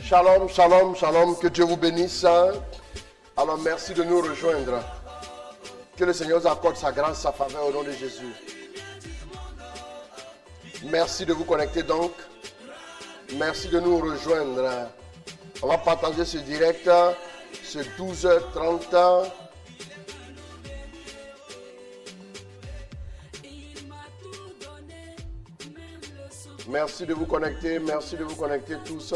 Shalom, shalom, shalom, que Dieu vous bénisse. Alors merci de nous rejoindre. Que le Seigneur vous accorde sa grâce, sa faveur au nom de Jésus. Merci de vous connecter donc. Merci de nous rejoindre. On va partager ce direct, ce 12h30. Merci de vous connecter, merci de vous connecter tous.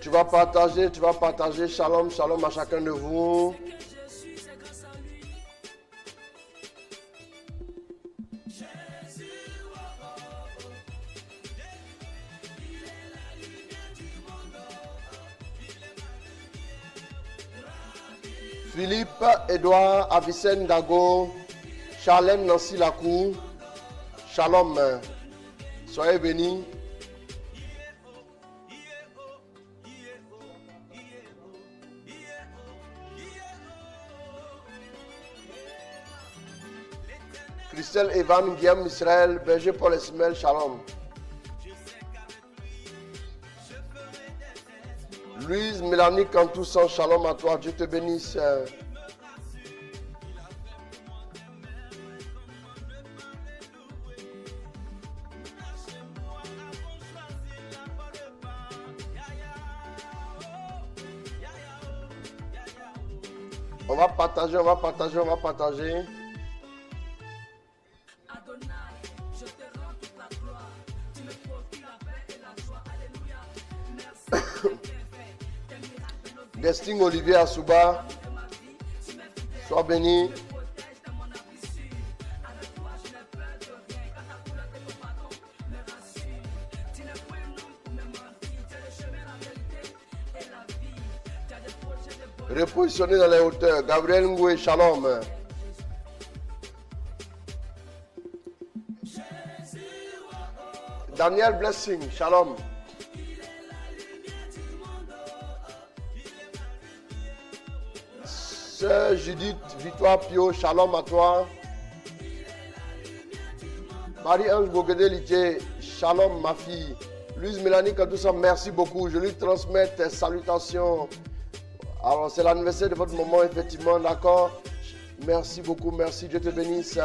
Tu vas partager, shalom, shalom à chacun de vous. Philippe, Edouard, Avicenne, Dago, Charlène, Nancy Lacou, shalom, soyez bénis. Christelle, Evan, Guillaume, Israël, Berger, Paul, Esmel, shalom. Louise, Mélanie, Cantoussan, shalom à toi, Dieu te bénisse. On va partager, on va partager, on va partager. Destin Olivier Assouba, sois béni. Repositionné dans les hauteurs, Gabriel Ngoué, shalom. Daniel Blessing, shalom. Sœur Judith Victoire Pio, shalom à toi. Marie-Ange Bogedé Litié, shalom ma fille. Louise Mélanie Kadoussa, merci beaucoup. Je lui transmets tes salutations. Alors c'est l'anniversaire de votre maman, effectivement, d'accord. Merci beaucoup, merci, Dieu te bénisse.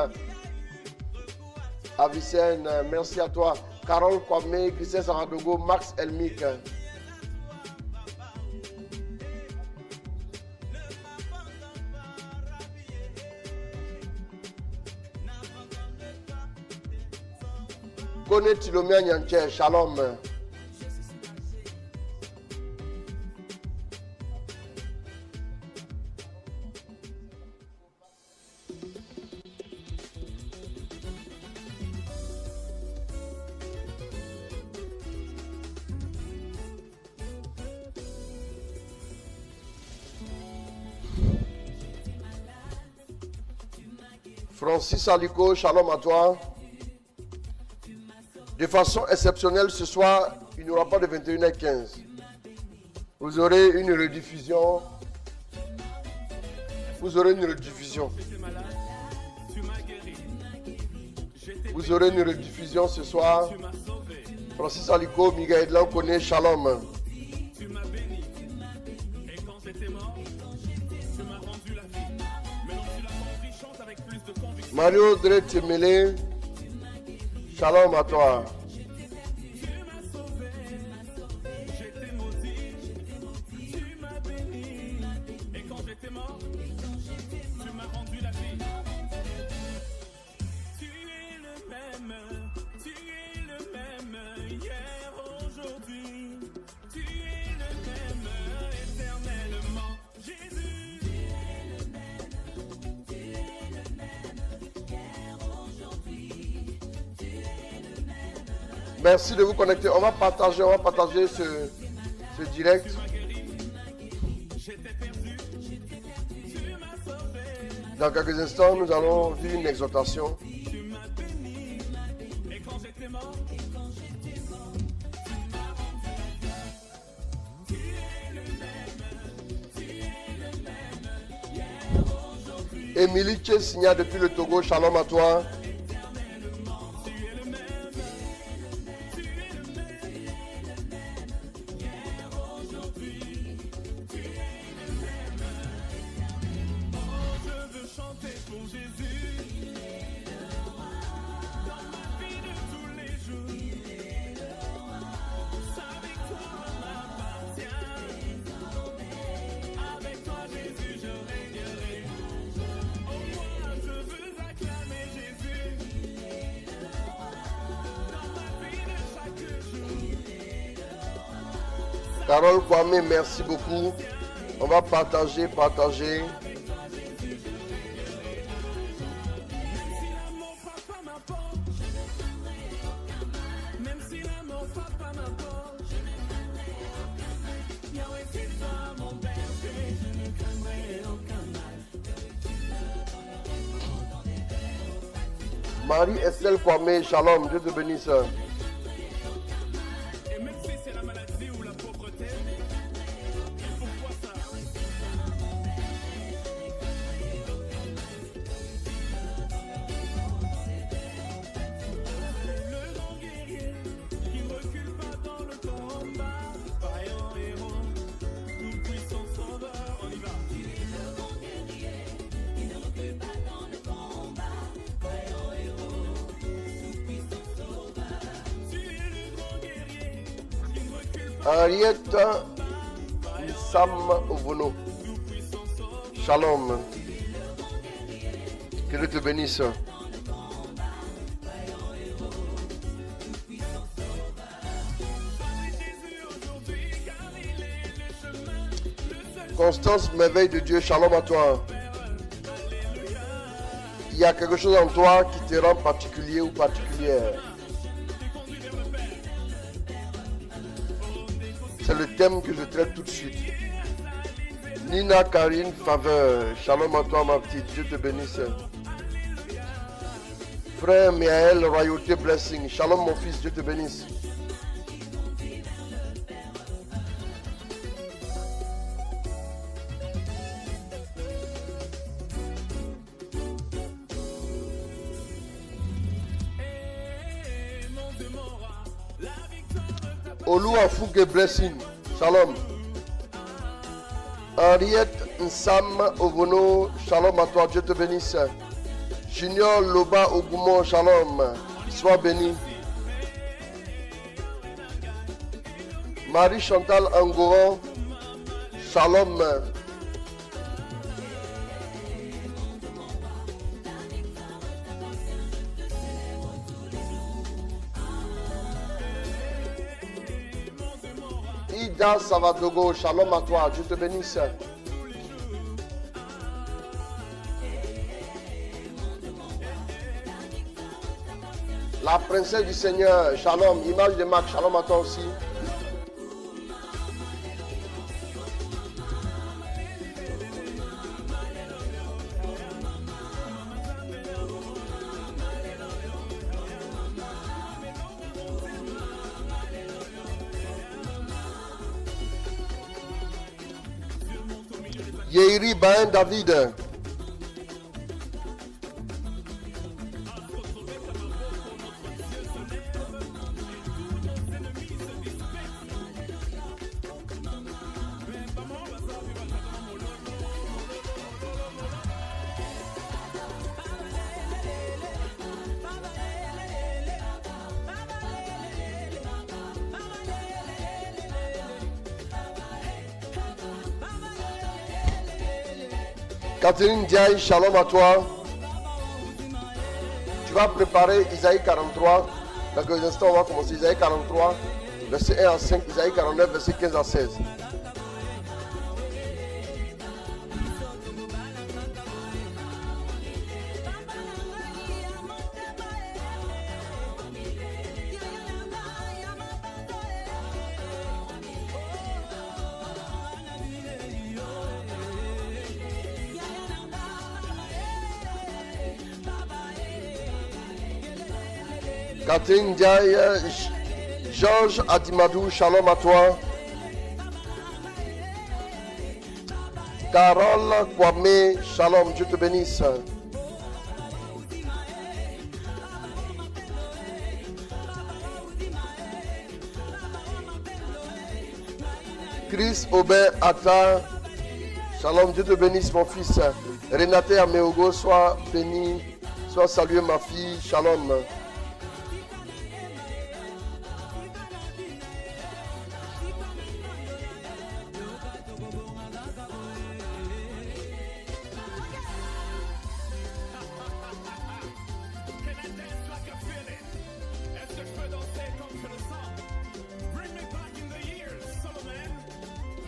Avicenne, merci à toi. Carole Kwame, Christian Saradogo, Max Elmic. Kone Tilomia Nyanche, shalom. Francis Aliko, shalom à toi. De façon exceptionnelle, ce soir, il n'y aura pas de 21h15. Vous aurez une rediffusion. Vous aurez une rediffusion. Vous aurez une rediffusion ce soir. Francis Aliko, Miguel Edlan connaît, shalom. Mario Dre Temele, shalom à toi. Merci de vous connecter. On va partager ce direct. Dans quelques instants, nous allons vivre une exhortation. Émilie Tchessigna depuis le Togo, shalom à toi. Carole Kwame, merci beaucoup. On va partager. Marie-Estelle Kwame, shalom, Dieu te bénisse. Henriette Sam Ovono. Shalom. Que Dieu te bénisse. Constance, merveille de Dieu, shalom à toi. Il y a quelque chose en toi qui te rend particulier ou particulière. C'est le thème que je traite tout de suite. Nina Karine Faveur, shalom à toi ma petite, Dieu te bénisse. Frère Miaël, royauté blessing, shalom mon fils, Dieu te bénisse. Olua Fouke blessing, shalom. Henriette Nsam Ovono, shalom à toi, Dieu te bénisse. Junior Loba Ogoumon, shalom, sois béni. Marie Chantal Angoran, shalom. Ida Savadogo, shalom à toi, Dieu te bénisse. La princesse du Seigneur, shalom, image de Marc, shalom à toi aussi. Yeri Ben David. Catherine Diaye, shalom à toi. Tu vas préparer Isaïe 43. Dans quelques instants, on va commencer Isaïe 43, verset 1 à 5, Isaïe 49, verset 15 à 16. Catherine Diaye, Georges Adimadou, shalom à toi. Carole Kwame, shalom, Dieu te bénisse. Chris Aubert Atta, shalom, Dieu te bénisse mon fils. Renate Ameogo, sois béni, sois salué ma fille, shalom.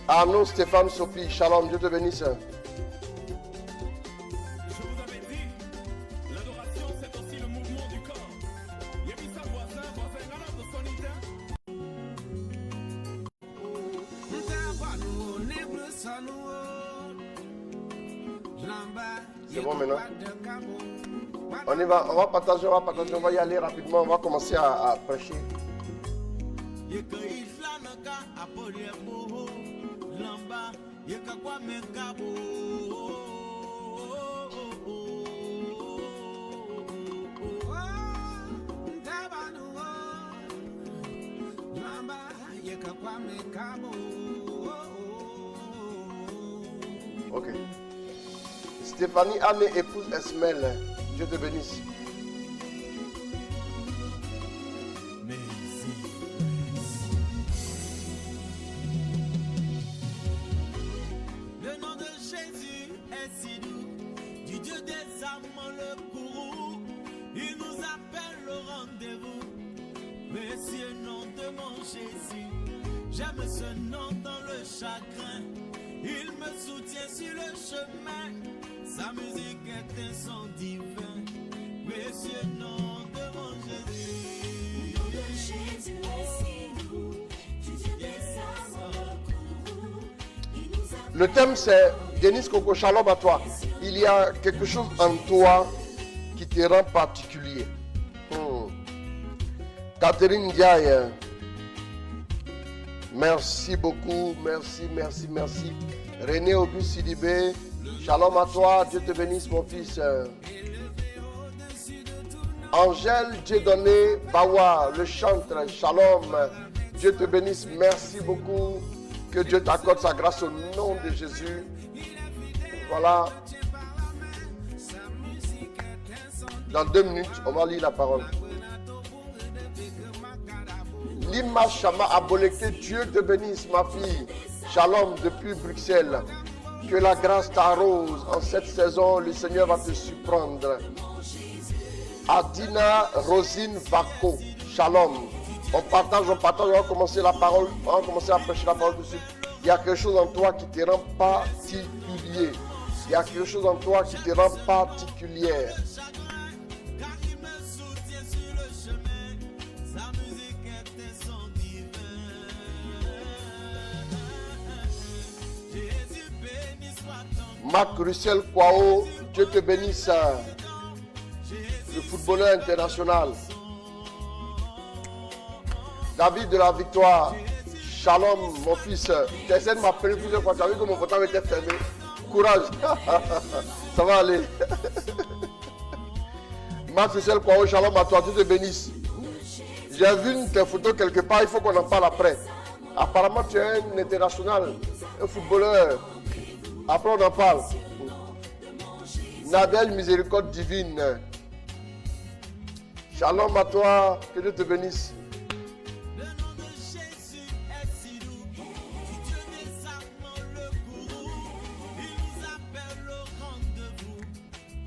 Arnaud Stéphane Sopi, shalom, Dieu te bénisse. Je vous avais dit, l'adoration c'est aussi le mouvement du corps. Yebisa voisin, galop de sonita. C'est bon maintenant. On y va, on va partager, on va y aller rapidement, on va commencer à prêcher. Ok. Stéphanie Anne épouse Esmel. Dieu te bénisse. Le nom de Jésus est si doux, du Dieu des amants le courroux. Il nous appelle au rendez-vous. Précieux nom de mon Jésus, j'aime ce nom dans le chagrin. Il me soutient sur le chemin, sa musique est un son divin. Précieux nom de mon Jésus. Le nom de Jésus est si doux, du Dieu des amants le courroux. Il nous appelle. Le thème c'est Denis Coco, shalom à toi. Il y a quelque chose en toi qui te rend particulier. Catherine Diaye, merci beaucoup, merci. René Auguste Sidibé, shalom à toi, Dieu te bénisse mon fils. Angèle Dieudonné Bawa, le chantre, shalom, Dieu te bénisse, merci beaucoup. Que Dieu t'accorde sa grâce au nom de Jésus. Voilà. Dans 2 minutes, on va lire la parole. Lima Chama Aboleke, Dieu te bénisse ma fille. Shalom depuis Bruxelles. Que la grâce t'arrose. En cette saison, le Seigneur va te surprendre. Adina Rosine Vaco, shalom. On partage, on va commencer la parole, on va commencer à prêcher la parole tout de suite. Il y a quelque chose en toi qui te rend particulier. Il y a quelque chose en toi qui te rend particulière. Marc Russell Kwao, Dieu te bénisse. Le footballeur international. David de la Victoire, shalom mon fils. Tu essaies de m'appeler plusieurs fois, tu as vu que mon portable était fermé. Courage, ça va aller. Marc Russell Kwao, shalom à toi, Dieu te bénisse. J'ai vu une tes photos quelque part, il faut qu'on en parle après. Apparemment tu es un international, un footballeur. Après on en parle. Nadel Miséricorde Divine. Shalom à toi, que Dieu te bénisse. Le nom de Jésus est si doux, du Dieu des amants le courroux. Il nous appelle au rendez-vous.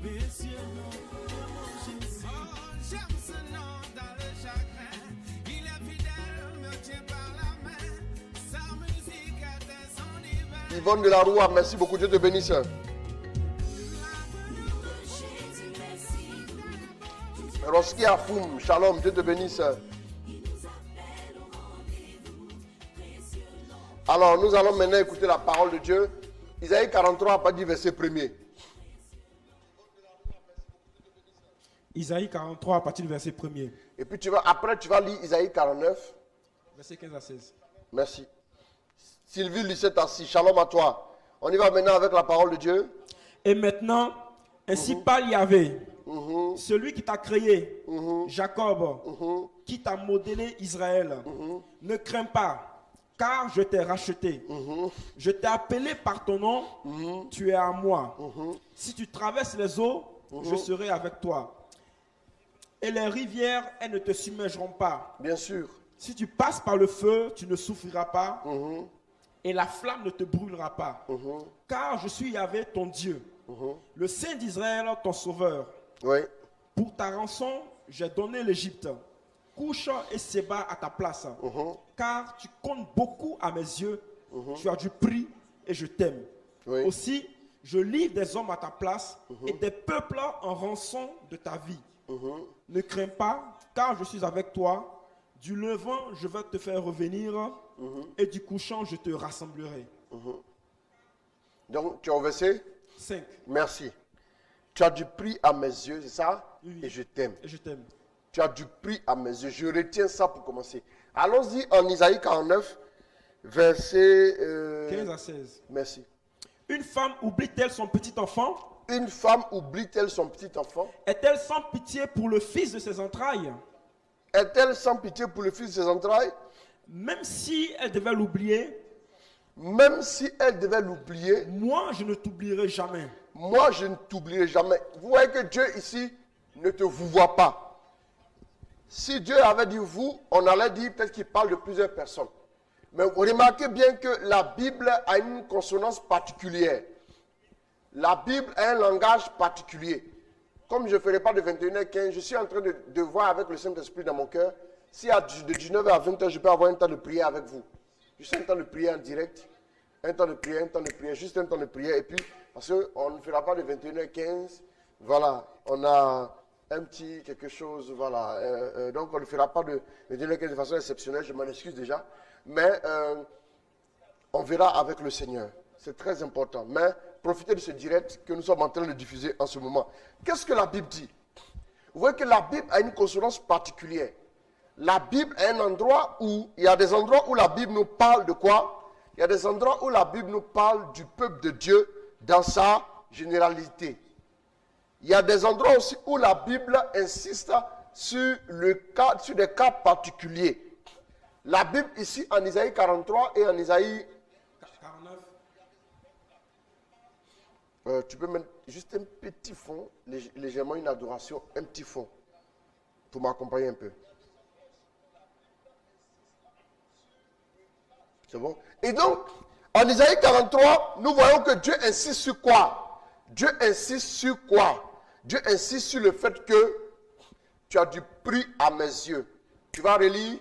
Précieux nom de mon Jésus. Oh, j'aime ce nom dans le chagrin. Il est fidèle, me tient par la main. Sa musique est un son divin. Yvonne de la Roua, merci beaucoup, Dieu te bénisse. Roski Afoum, shalom, Dieu te bénisse. Alors, nous allons maintenant écouter la parole de Dieu. Isaïe 43 n'a pas dit verset 1er. Isaïe 43 à partir du verset 1er, Et puis après tu vas lire Isaïe 49. verset 15 à 16. Merci. Sylvie Lucette assis, shalom à toi. On y va maintenant avec la parole de Dieu. Et maintenant, ainsi parle Yahvé, celui qui t'a créé, Jacob, qui t'a modélé Israël. Ne crains pas, car je t'ai racheté. Je t'ai appelé par ton nom, tu es à moi. Si tu traverses les eaux, je serai avec toi. Et les rivières, elles ne te submergeront pas. Bien sûr. Si tu passes par le feu, tu ne souffriras pas. Et la flamme ne te brûlera pas. Car je suis Yahvé, ton Dieu. Le Saint d'Israël, ton sauveur. Oui. Pour ta rançon, j'ai donné l'Égypte. Couche et Séba à ta place. Car tu comptes beaucoup à mes yeux. Tu as du prix et je t'aime. Oui. Aussi, je livre des hommes à ta place et des peuples en rançon de ta vie. Ne crains pas, car je suis avec toi. Du levant, je vais te faire revenir. Et du couchant, je te rassemblerai. Donc, tu as au verset 5. Merci. Tu as du prix à mes yeux, c'est ça? Oui. Et je t'aime. Et je t'aime. Tu as du prix à mes yeux. Je retiens ça pour commencer. Allons-y en Isaïe 49, verset 15 à 16. Merci. Une femme oublie-t-elle son petit enfant? Une femme oublie-t-elle son petit enfant? Est-elle sans pitié pour le fils de ses entrailles? Est-elle sans pitié pour le fils de ses entrailles? Même si elle devait l'oublier, Même si elle devait l'oublier, moi je ne t'oublierai jamais. moi je ne t'oublierai jamais. Vous voyez que Dieu ici ne te vous voit pas. Si Dieu avait dit vous, on allait dire peut-être qu'il parle de plusieurs personnes. Mais vous remarquez bien que la Bible a une consonance particulière. La Bible a un langage particulier. Comme je ne ferai pas de 21h15, je suis en train de voir avec le Saint-Esprit dans mon cœur. Si de 19h à 20h, je peux avoir un temps de prière avec vous. Juste un temps de prière en direct. Un temps de prière, juste un temps de prière. Et puis, parce qu'on ne fera pas de 21h15. Voilà, on a un petit quelque chose, voilà. Donc, on ne fera pas de 21h15 de façon exceptionnelle, je m'en excuse déjà. Mais on verra avec le Seigneur. C'est très important. Mais profitez de ce direct que nous sommes en train de diffuser en ce moment. Qu'est-ce que la Bible dit? Vous voyez que la Bible a une consonance particulière. La Bible est un endroit où, il y a des endroits où la Bible nous parle de quoi? Il y a des endroits où la Bible nous parle du peuple de Dieu dans sa généralité. Il y a des endroits aussi où la Bible insiste sur des cas particuliers. La Bible ici en Isaïe 43 et en Isaïe 49. Tu peux mettre juste un petit fond, légèrement une adoration, un petit fond, pour m'accompagner un peu. C'est bon? Et donc, en Isaïe 43, nous voyons que Dieu insiste sur quoi? Dieu insiste sur quoi? Dieu insiste sur le fait que tu as du prix à mes yeux. Tu vas relire?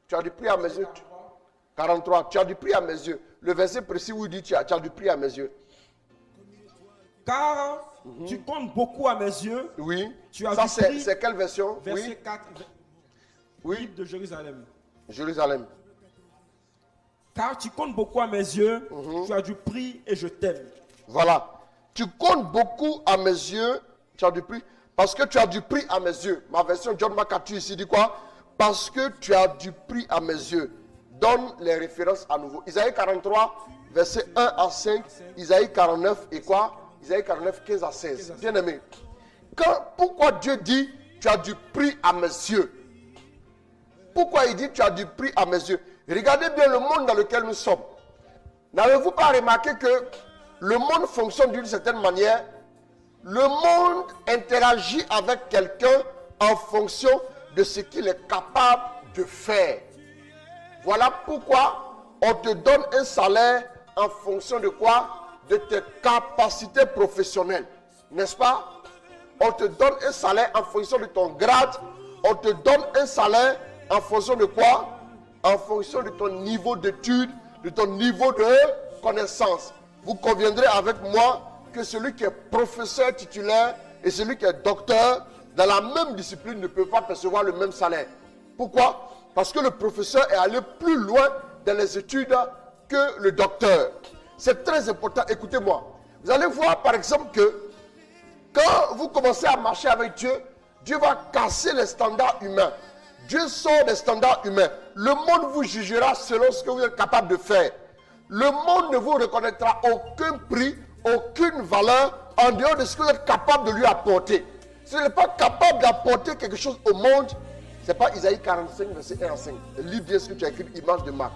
Tu as du prix à mes yeux. 43. Tu as du prix à mes yeux. Le verset précis où il dit tu as du prix à mes yeux. Car tu comptes beaucoup à mes yeux. Oui. Tu as ça, du prix. c'est quelle version? Verset Oui. 4. Oui. Bible de Jérusalem. Jérusalem. Car tu comptes beaucoup à mes yeux. Tu as du prix et je t'aime. Voilà. Tu comptes beaucoup à mes yeux. Tu as du prix. Parce que tu as du prix à mes yeux. Ma version John MacArthur ici dit quoi? Parce que tu as du prix à mes yeux. Donne les références à nouveau. Isaïe 43, verset 1 à 5. Isaïe 49 et quoi? Isaïe 49, 15 à 16. Bien aimé. Pourquoi Dieu dit tu as du prix à mes yeux? Pourquoi il dit tu as du prix à mes yeux? Regardez bien le monde dans lequel nous sommes. N'avez-vous pas remarqué que le monde fonctionne d'une certaine manière? Le monde interagit avec quelqu'un en fonction de ce qu'il est capable de faire. Voilà pourquoi on te donne un salaire en fonction de quoi? De tes capacités professionnelles. N'est-ce pas? On te donne un salaire en fonction de ton grade. On te donne un salaire en fonction de quoi? En fonction de ton niveau d'études, de ton niveau de connaissance. Vous conviendrez avec moi que celui qui est professeur titulaire et celui qui est docteur dans la même discipline ne peuvent pas percevoir le même salaire. Pourquoi? Parce que le professeur est allé plus loin dans les études que le docteur. C'est très important. Écoutez-moi. Vous allez voir par exemple que quand vous commencez à marcher avec Dieu, Dieu va casser les standards humains. Dieu sort des standards humains. Le monde vous jugera selon ce que vous êtes capable de faire. Le monde ne vous reconnaîtra aucun prix, aucune valeur en dehors de ce que vous êtes capable de lui apporter. Si vous n'êtes pas capable d'apporter quelque chose au monde, ce n'est pas Isaïe 45, verset 1 à 5. Lis bien ce que tu as écrit, image de Marc.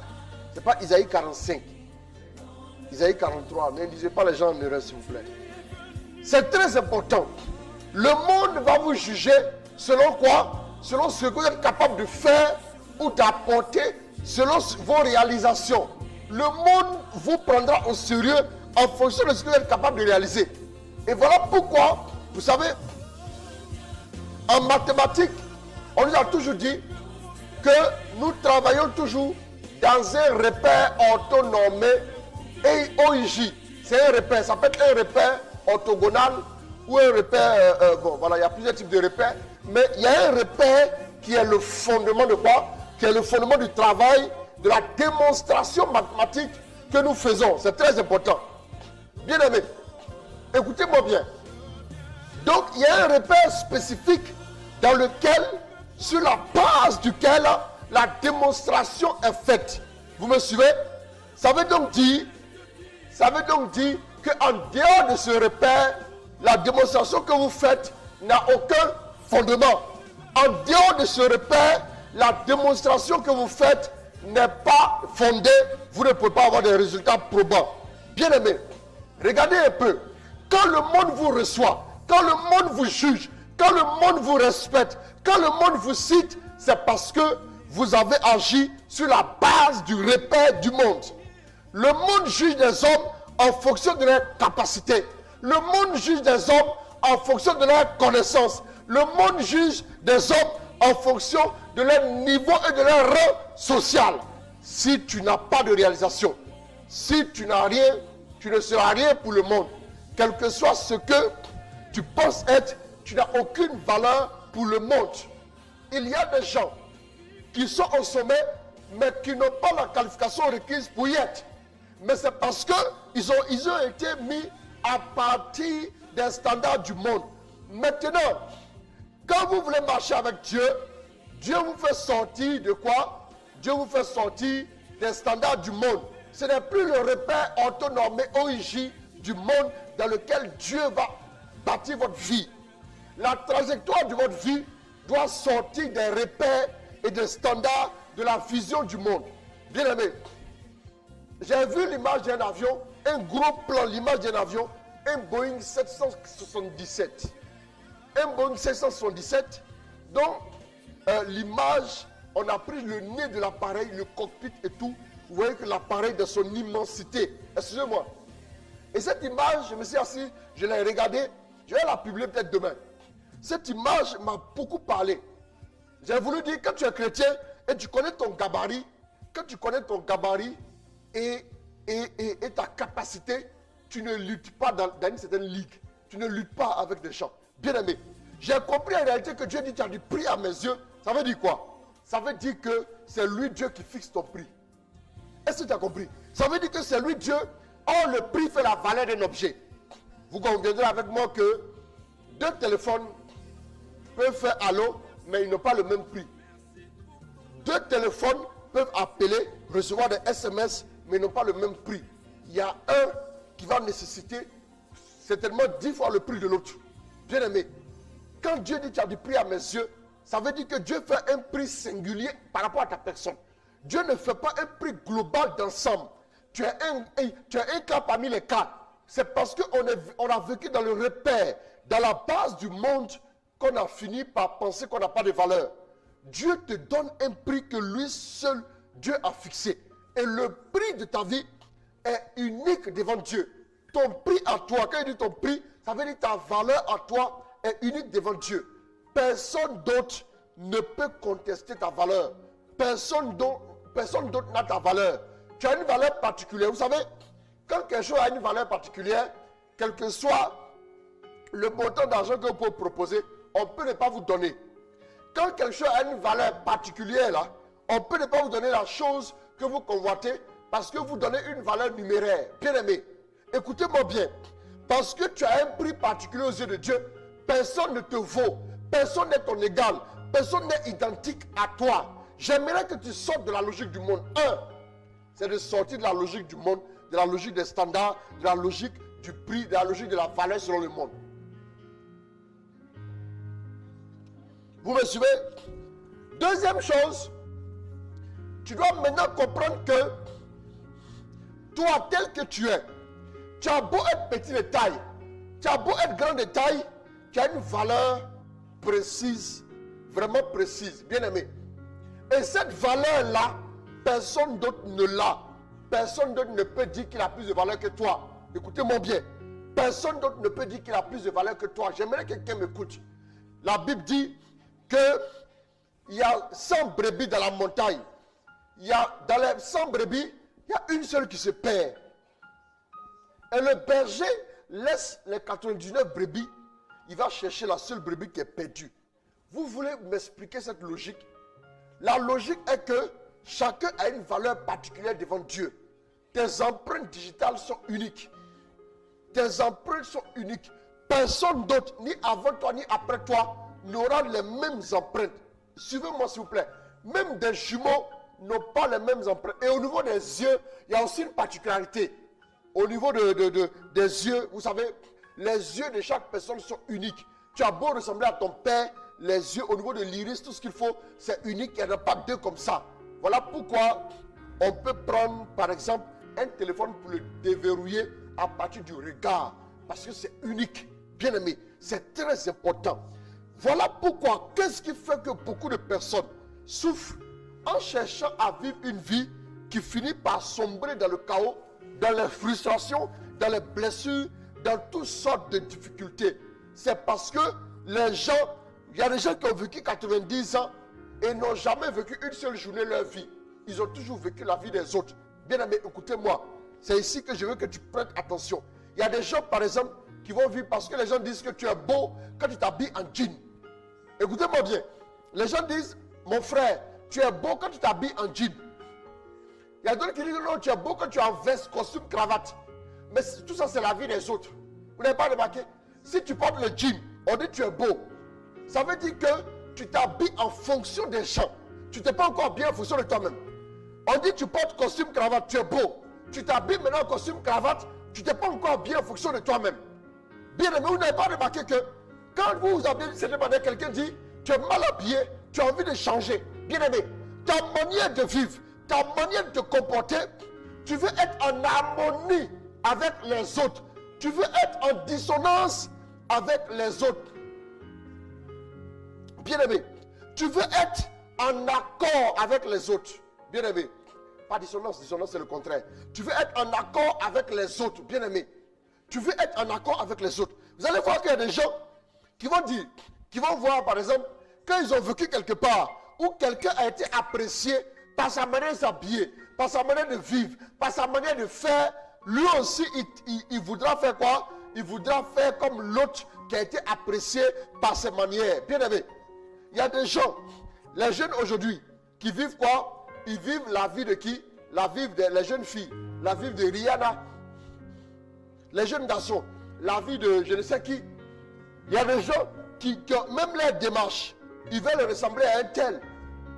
Ce n'est pas Isaïe 45. Isaïe 43. N'indigez pas les gens en erreur, s'il vous plaît. C'est très important. Le monde va vous juger selon quoi? Selon ce que vous êtes capable de faire ou d'apporter, selon vos réalisations. Le monde vous prendra au sérieux en fonction de ce que vous êtes capable de réaliser. Et voilà pourquoi, vous savez, en mathématiques, on nous a toujours dit que nous travaillons toujours dans un repère orthonormé et OIJ. C'est un repère, ça peut être un repère orthogonal ou un repère, bon voilà, il y a plusieurs types de repères, mais il y a un repère qui est le fondement de quoi? Qui est le fondement du travail, de la démonstration mathématique que nous faisons. C'est très important. Bien aimé, écoutez-moi bien. Donc, il y a un repère spécifique dans lequel, sur la base duquel la démonstration est faite. Vous me suivez? Ça veut donc dire qu'en dehors de ce repère, la démonstration que vous faites n'a aucun fondement. En dehors de ce repère, la démonstration que vous faites n'est pas fondée. Vous ne pouvez pas avoir des résultats probants. Bien aimé, regardez un peu. Quand le monde vous reçoit, quand le monde vous juge, quand le monde vous respecte, quand le monde vous cite, c'est parce que vous avez agi sur la base du repère du monde. Le monde juge des hommes en fonction de leurs capacités. Le monde juge des hommes en fonction de leurs connaissances. Le monde juge des hommes en fonction de leur niveau et de leur rang social. Si tu n'as pas de réalisation, si tu n'as rien, tu ne seras rien pour le monde. Quel que soit ce que tu penses être, tu n'as aucune valeur pour le monde. Il y a des gens qui sont au sommet, mais qui n'ont pas la qualification requise pour y être. Mais c'est parce qu'ils ont été mis à partir des standards du monde. Maintenant, quand vous voulez marcher avec Dieu, Dieu vous fait sortir de quoi? Dieu vous fait sortir des standards du monde. Ce n'est plus le repère orthonormé OIJ du monde dans lequel Dieu va bâtir votre vie. La trajectoire de votre vie doit sortir des repères et des standards de la vision du monde. Bien aimé, j'ai vu l'image d'un avion, un gros plan, l'image d'un avion, un Boeing 777. Un Boeing 777, dont l'image, on a pris le nez de l'appareil, le cockpit et tout. Vous voyez que l'appareil de son immensité. Excusez-moi. Et cette image, je me suis assis, je l'ai regardée, je vais la publier peut-être demain. Cette image m'a beaucoup parlé. J'ai voulu dire, quand tu es chrétien et tu connais ton gabarit, quand tu connais ton gabarit et ta capacité, tu ne luttes pas dans une certaine ligue. Tu ne luttes pas avec des gens. Bien aimé, j'ai compris en réalité que Dieu dit, tu as du prix à mes yeux. Ça veut dire quoi? Ça veut dire que c'est lui Dieu qui fixe ton prix. Est-ce que tu as compris? Ça veut dire que c'est lui Dieu. Or, le prix fait la valeur d'un objet. Vous conviendrez avec moi que deux téléphones peuvent faire allô, mais ils n'ont pas le même prix. Deux téléphones peuvent appeler, recevoir des SMS, mais ils n'ont pas le même prix. Il y a un qui va nécessiter certainement 10 fois le prix de l'autre. Bien aimé, quand Dieu dit tu as du prix à mes yeux, ça veut dire que Dieu fait un prix singulier par rapport à ta personne. Dieu ne fait pas un prix global d'ensemble. Tu es un cas parmi les cas. C'est parce qu'on a vécu dans le repère, dans la base du monde, qu'on a fini par penser qu'on n'a pas de valeur. Dieu te donne un prix que lui seul, Dieu a fixé. Et le prix de ta vie est unique devant Dieu. Ton prix à toi, quand il dit ton prix, ça veut dire que ta valeur à toi est unique devant Dieu. Personne d'autre ne peut contester ta valeur. Personne d'autre n'a ta valeur. Tu as une valeur particulière. Vous savez, quand quelque chose a une valeur particulière, quel que soit le montant d'argent que vous pouvez proposer, on peut ne pas vous donner. Quand quelque chose a une valeur particulière, là, on peut ne pas vous donner la chose que vous convoitez parce que vous donnez une valeur numéraire. Bien aimé, écoutez-moi bien. Parce que tu as un prix particulier aux yeux de Dieu, personne ne te vaut. Personne n'est ton égal. Personne n'est identique à toi. J'aimerais que tu sortes de la logique du monde. C'est de sortir de la logique du monde, de la logique des standards, de la logique du prix, de la logique de la valeur selon le monde. Vous me suivez? Deuxième chose, tu dois maintenant comprendre que toi, tel que tu es, tu as beau être petit de taille, tu as beau être grand de taille, tu as une valeur précise, vraiment précise, bien aimé. Et cette valeur-là, personne d'autre ne l'a. Personne d'autre ne peut dire qu'il a plus de valeur que toi. Écoutez-moi bien. Personne d'autre ne peut dire qu'il a plus de valeur que toi. J'aimerais que quelqu'un m'écoute. La Bible dit que il y a 100 brebis dans la montagne. Dans les 100 brebis, il y a une seule qui se perd. Et le berger laisse les 99 brebis. Il va chercher la seule brebis qui est perdue. Vous voulez m'expliquer cette logique? La logique est que chacun a une valeur particulière devant Dieu. Tes empreintes digitales sont uniques. Tes empreintes sont uniques. Personne d'autre, ni avant toi, ni après toi, n'aura les mêmes empreintes. Suivez-moi s'il vous plaît. Même des jumeaux n'ont pas les mêmes empreintes. Et au niveau des yeux, il y a aussi une particularité. Au niveau des yeux, vous savez, les yeux de chaque personne sont uniques. Tu as beau ressembler à ton père, les yeux au niveau de l'iris, tout ce qu'il faut, c'est unique. Il n'y en a pas deux comme ça. Voilà pourquoi on peut prendre, par exemple, un téléphone pour le déverrouiller à partir du regard. Parce que c'est unique. Bien aimé, c'est très important. Voilà pourquoi, qu'est-ce qui fait que beaucoup de personnes souffrent en cherchant à vivre une vie qui finit par sombrer dans le chaos, dans les frustrations, dans les blessures, dans toutes sortes de difficultés. C'est parce que les gens, il y a des gens qui ont vécu 90 ans et n'ont jamais vécu une seule journée de leur vie. Ils ont toujours vécu la vie des autres. Bien aimé, écoutez-moi. C'est ici que je veux que tu prêtes attention. Il y a des gens, par exemple, qui vont vivre parce que les gens disent que tu es beau quand tu t'habilles en jean. Écoutez-moi bien. Les gens disent, mon frère, tu es beau quand tu t'habilles en jean. Il y a d'autres qui disent, non, tu es beau quand tu es en veste, costume, cravate. Mais tout ça, c'est la vie des autres. Vous n'avez pas remarqué? Si tu portes le jean, on dit que tu es beau. Ça veut dire que tu t'habilles en fonction des gens. Tu n'es pas encore bien en fonction de toi-même. On dit que tu portes costume, cravate, tu es beau. Tu t'habilles maintenant en costume, cravate, tu n'es pas encore bien en fonction de toi-même. Bien aimé, vous n'avez pas remarqué que quand vous vous habillez de cette manière, quelqu'un dit, tu es mal habillé, tu as envie de changer. Bien aimé, ta manière de vivre, ta manière de te comporter, tu veux être en harmonie avec les autres. Tu veux être en dissonance avec les autres. Bien aimé, tu veux être en accord avec les autres. Bien aimé, pas dissonance, dissonance c'est le contraire. Tu veux être en accord avec les autres. Bien aimé, tu veux être en accord avec les autres. Vous allez voir qu'il y a des gens qui vont dire, qui vont voir par exemple, quand ils ont vécu quelque part, où quelqu'un a été apprécié par sa manière de s'habiller, par sa manière de vivre, par sa manière de faire, lui aussi il voudra faire quoi? Il voudra faire comme l'autre qui a été apprécié par ses manières. Bien aimé, il y a des gens, les jeunes aujourd'hui, qui vivent quoi? Ils vivent la vie de qui? La vie des jeunes filles, la vie de Rihanna, les jeunes garçons, la vie de je ne sais qui. Il y a des gens qui ont même leur démarche, ils veulent ressembler à un tel.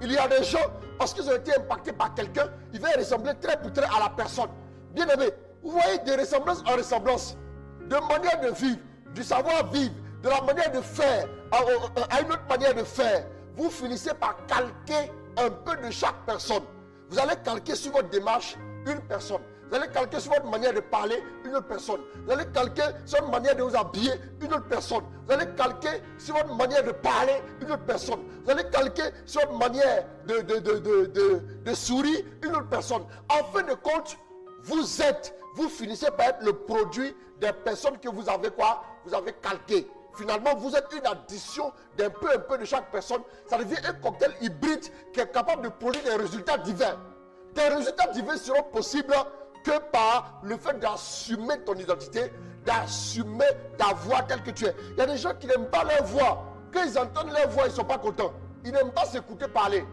Il y a des gens, parce qu'ils ont été impactés par quelqu'un, ils veulent ressembler très pour très à la personne. Bien aimé, vous voyez de ressemblance en ressemblance, de manière de vivre, du savoir-vivre, de la manière de faire, à une autre manière de faire. Vous finissez par calquer un peu de chaque personne. Vous allez calquer sur votre démarche une personne. Vous allez calquer sur votre manière de parler une autre personne. Vous allez calquer sur votre manière de vous habiller une autre personne. Vous allez calquer sur votre manière de parler une autre personne. Vous allez calquer sur votre manière de sourire une autre personne. En fin de compte, vous finissez par être le produit des personnes que vous avez quoi? Vous avez calqué. Finalement, vous êtes une addition d'un peu de chaque personne. Ça devient un cocktail hybride qui est capable de produire des résultats divers. Tes résultats divers seront possibles que par le fait d'assumer ton identité, d'assumer ta voix telle que tu es. Il y a des gens qui n'aiment pas leur voix. Quand ils entendent leur voix, ils ne sont pas contents. Ils n'aiment pas s'écouter parler.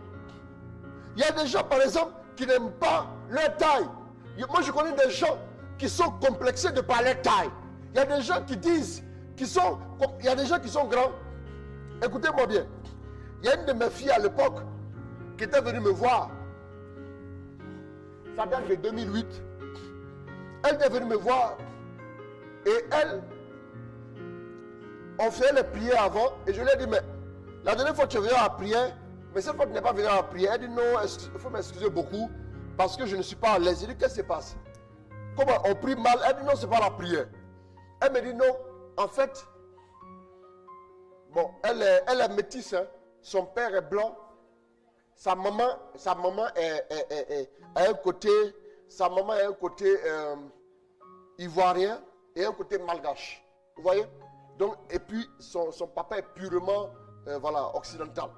Il y a des gens, par exemple, qui n'aiment pas leur taille. Moi, je connais des gens qui sont complexés de par leur taille. Il y a des gens qui disent, il y a des gens qui sont grands. Écoutez-moi bien. Il y a une de mes filles à l'époque qui était venue me voir. Ça date de 2008. Elle était venue me voir. Et elle, on faisait les prières avant. Et je lui ai dit, mais la dernière fois tu es venu à la prière, mais cette fois tu n'es pas venu à la prière. Elle dit, non, il faut m'excuser beaucoup parce que je ne suis pas à l'aise. J'ai dit, qu'est-ce qui se passe? Comment on prie mal? Elle dit, non, ce n'est pas la prière. Elle me dit, non, en fait, bon, elle est métisse, hein. Son père est blanc. Sa maman a un côté, sa maman a un côté ivoirien et un côté malgache. Vous voyez? Donc, et puis son papa est purement voilà, occidental.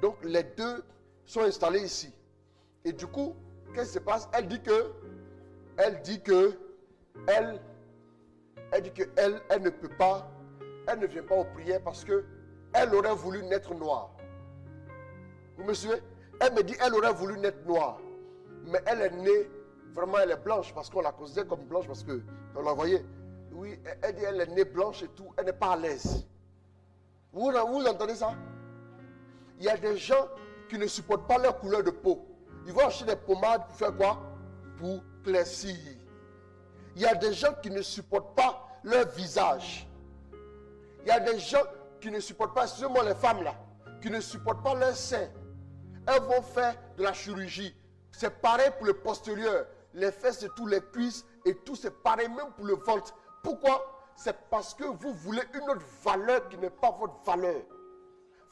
Donc les deux sont installés ici. Et du coup, qu'est-ce qui se passe? Elle dit que elle ne peut pas, elle ne vient pas aux prières parce que elle aurait voulu naître noire. Vous me suivez? Elle me dit elle aurait voulu naître noire. Mais elle est née, vraiment elle est blanche parce qu'on la considère comme blanche parce qu'on la voyait. Oui, elle dit elle est née blanche et tout, elle n'est pas à l'aise. Vous entendez ça? Il y a des gens qui ne supportent pas leur couleur de peau. Ils vont acheter des pommades pour faire quoi? Pour claircir. Il y a des gens qui ne supportent pas leur visage. Il y a des gens qui ne supportent pas, excusez-moi les femmes là, qui ne supportent pas leur sein. Elles vont faire de la chirurgie. C'est pareil pour le postérieur, les fesses et tout, les cuisses et tout, c'est pareil même pour le ventre. Pourquoi? C'est parce que vous voulez une autre valeur qui n'est pas votre valeur.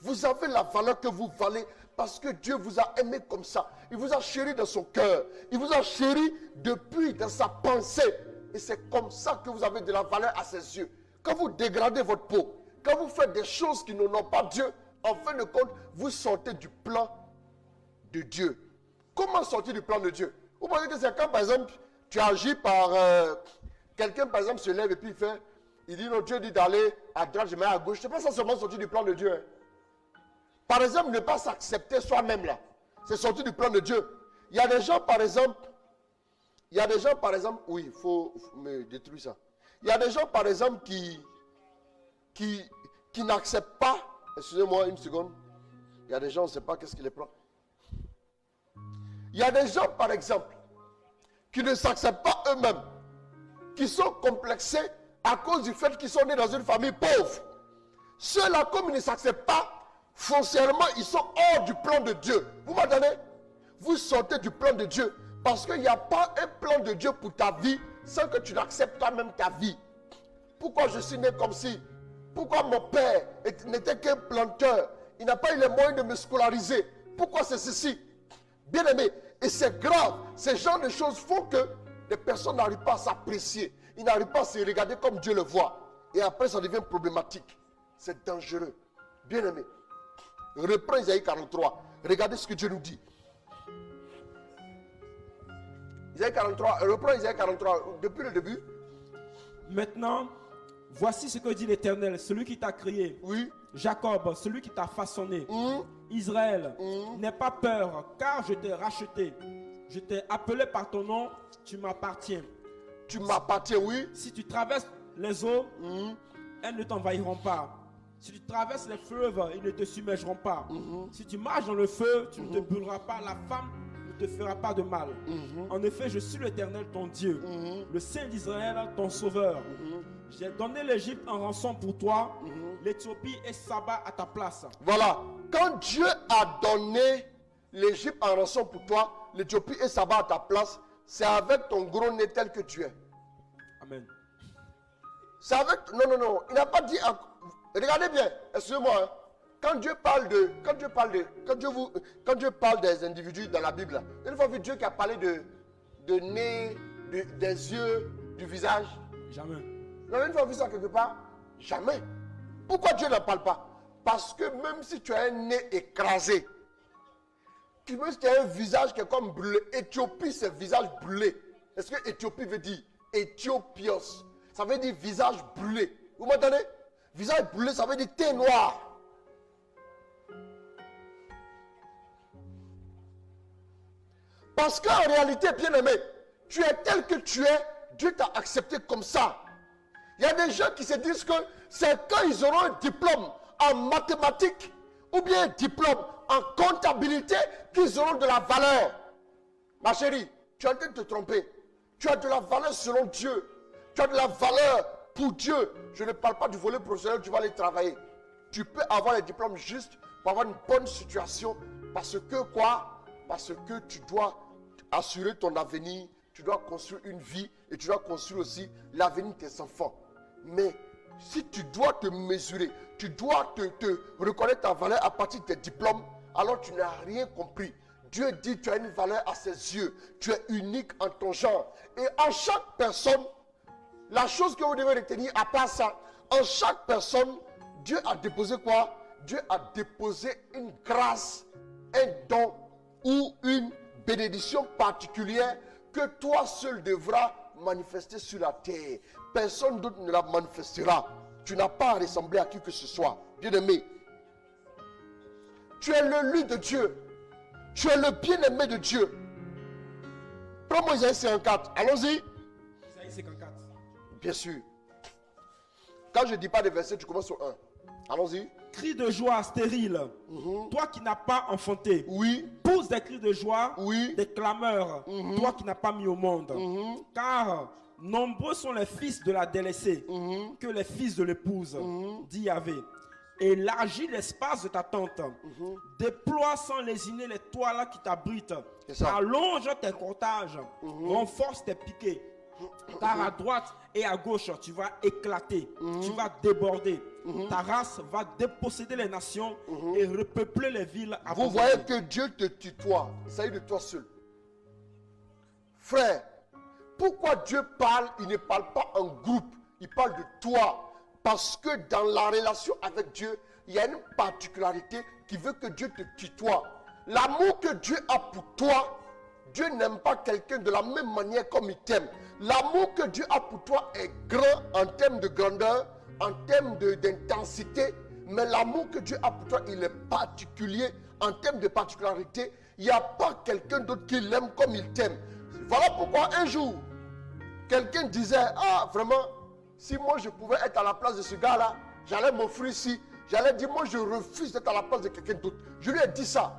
Vous avez la valeur que vous valez parce que Dieu vous a aimé comme ça. Il vous a chéri dans son cœur. Il vous a chéri depuis dans sa pensée. Et c'est comme ça que vous avez de la valeur à ses yeux. Quand vous dégradez votre peau, quand vous faites des choses qui n'honorent pas Dieu, en fin de compte, vous sortez du plan de Dieu. Comment sortir du plan de Dieu? Vous pensez que c'est quand, par exemple, tu agis par... quelqu'un, par exemple, se lève et puis il dit, non, Dieu dit d'aller à droite, je mets à gauche. C'est pas ça seulement sortir du plan de Dieu. Hein. Par exemple, ne pas s'accepter soi-même là. C'est sortir du plan de Dieu. Il y a des gens, par exemple, oui, il faut me détruire ça. Il y a des gens, par exemple, qui n'acceptent pas, excusez-moi une seconde, il y a des gens, on ne sait pas qu'est-ce qui les prend. Il y a des gens, par exemple, qui ne s'acceptent pas eux-mêmes, qui sont complexés à cause du fait qu'ils sont nés dans une famille pauvre. Ceux-là, comme ils ne s'acceptent pas, foncièrement, ils sont hors du plan de Dieu. Vous m'entendez? Vous sortez du plan de Dieu. Parce qu'il n'y a pas un plan de Dieu pour ta vie sans que tu n'acceptes toi-même ta vie. Pourquoi je suis né comme si? Pourquoi mon père n'était qu'un planteur? Il n'a pas eu les moyens de me scolariser. Pourquoi c'est ceci? Bien aimé, et c'est grave. Ces genres de choses font que les personnes n'arrivent pas à s'apprécier. Ils n'arrivent pas à se regarder comme Dieu le voit. Et après, ça devient problématique. C'est dangereux. Bien aimé, reprends Isaïe 43. Regardez ce que Dieu nous dit. Isaïe 43, reprends Isaïe 43 depuis le début. Maintenant, voici ce que dit l'Éternel, celui qui t'a créé. Oui. Jacob, celui qui t'a façonné. Israël, n'aie pas peur, car je t'ai racheté. Je t'ai appelé par ton nom, tu m'appartiens. Tu m'appartiens, oui. Si tu traverses les eaux, elles ne t'envahiront pas. Si tu traverses les fleuves, ils ne te submergeront pas. Si tu marches dans le feu, tu ne te brûleras pas. La femme ne te fera pas de mal. En effet, je suis l'Éternel, ton Dieu, le Saint d'Israël, ton Sauveur. J'ai donné l'Égypte en rançon pour toi, l'Éthiopie et Saba à ta place. Voilà. Quand Dieu a donné l'Égypte en rançon pour toi, l'Éthiopie et Saba à ta place, c'est avec ton gros nez tel que tu es. Amen. C'est avec... Non. Il n'a pas dit... Regardez bien, excusez-moi. Hein. Quand Dieu parle des individus dans la Bible, là, une fois vu Dieu qui a parlé de nez, des yeux, du visage. Jamais. Vous avez une fois vu ça quelque part? Jamais. Pourquoi Dieu n'en parle pas? Parce que même si tu as un nez écrasé, tu veux que tu as un visage qui est comme brûlé. Éthiopie, c'est visage brûlé. Est-ce que Éthiopie veut dire Éthiopios? Ça veut dire visage brûlé. Vous m'entendez? Visage brûlé, ça veut dire teint noir. Parce qu'en réalité, bien aimé, tu es tel que tu es, Dieu t'a accepté comme ça. Il y a des gens qui se disent que c'est quand ils auront un diplôme en mathématiques ou bien un diplôme en comptabilité qu'ils auront de la valeur. Ma chérie, tu es en train de te tromper. Tu as de la valeur selon Dieu. Tu as de la valeur pour Dieu. Je ne parle pas du volet professionnel, tu vas aller travailler. Tu peux avoir les diplômes justes pour avoir une bonne situation. Parce que quoi? Parce que tu dois assurer ton avenir. Tu dois construire une vie et tu dois construire aussi l'avenir de tes enfants. Mais si tu dois te mesurer, tu dois te reconnaître ta valeur à partir de tes diplômes, alors tu n'as rien compris. Dieu dit tu as une valeur à ses yeux. Tu es unique en ton genre. Et en chaque personne, la chose que vous devez retenir à part ça, en chaque personne, Dieu a déposé quoi? Dieu a déposé une grâce, un don ou une bénédiction particulière que toi seul devras manifester sur la terre. Personne d'autre ne la manifestera. Tu n'as pas à ressembler à qui que ce soit. Bien-aimé, tu es l'élu de Dieu. Tu es le bien-aimé de Dieu. Prends-moi Isaïe 54. Allons-y. Isaïe 54. Bien sûr. Quand je ne dis pas des versets, tu commences au 1. Allons-y. Cri de joie stérile. Toi qui n'as pas enfanté. Oui. Pousse des cris de joie, Oui. des clameurs. Toi qui n'as pas mis au monde. Car nombreux sont les fils de la délaissée que les fils de l'épouse, dit Yahvé. Élargis l'espace de ta tente. Déploie sans lésiner les toiles qui t'abritent. C'est ça. Allonge tes cortages. Renforce tes piquets. Car à droite et à gauche, tu vas éclater. Tu vas déborder. Ta race va déposséder les nations et repeupler les villes. Vous voyez que Dieu te tutoie. Il s'agit de toi seul. Frère, pourquoi Dieu parle? Il ne parle pas en groupe. Il parle de toi. Parce que dans la relation avec Dieu, il y a une particularité qui veut que Dieu te tutoie. L'amour que Dieu a pour toi, Dieu n'aime pas quelqu'un de la même manière comme il t'aime. L'amour que Dieu a pour toi est grand en termes de grandeur, en termes d'intensité. Mais l'amour que Dieu a pour toi, il est particulier en termes de particularité. Il n'y a pas quelqu'un d'autre qui l'aime comme il t'aime. Voilà pourquoi un jour, quelqu'un disait, ah vraiment, si moi je pouvais être à la place de ce gars-là, j'allais m'offrir ici. J'allais dire, moi je refuse d'être à la place de quelqu'un d'autre. Je lui ai dit ça.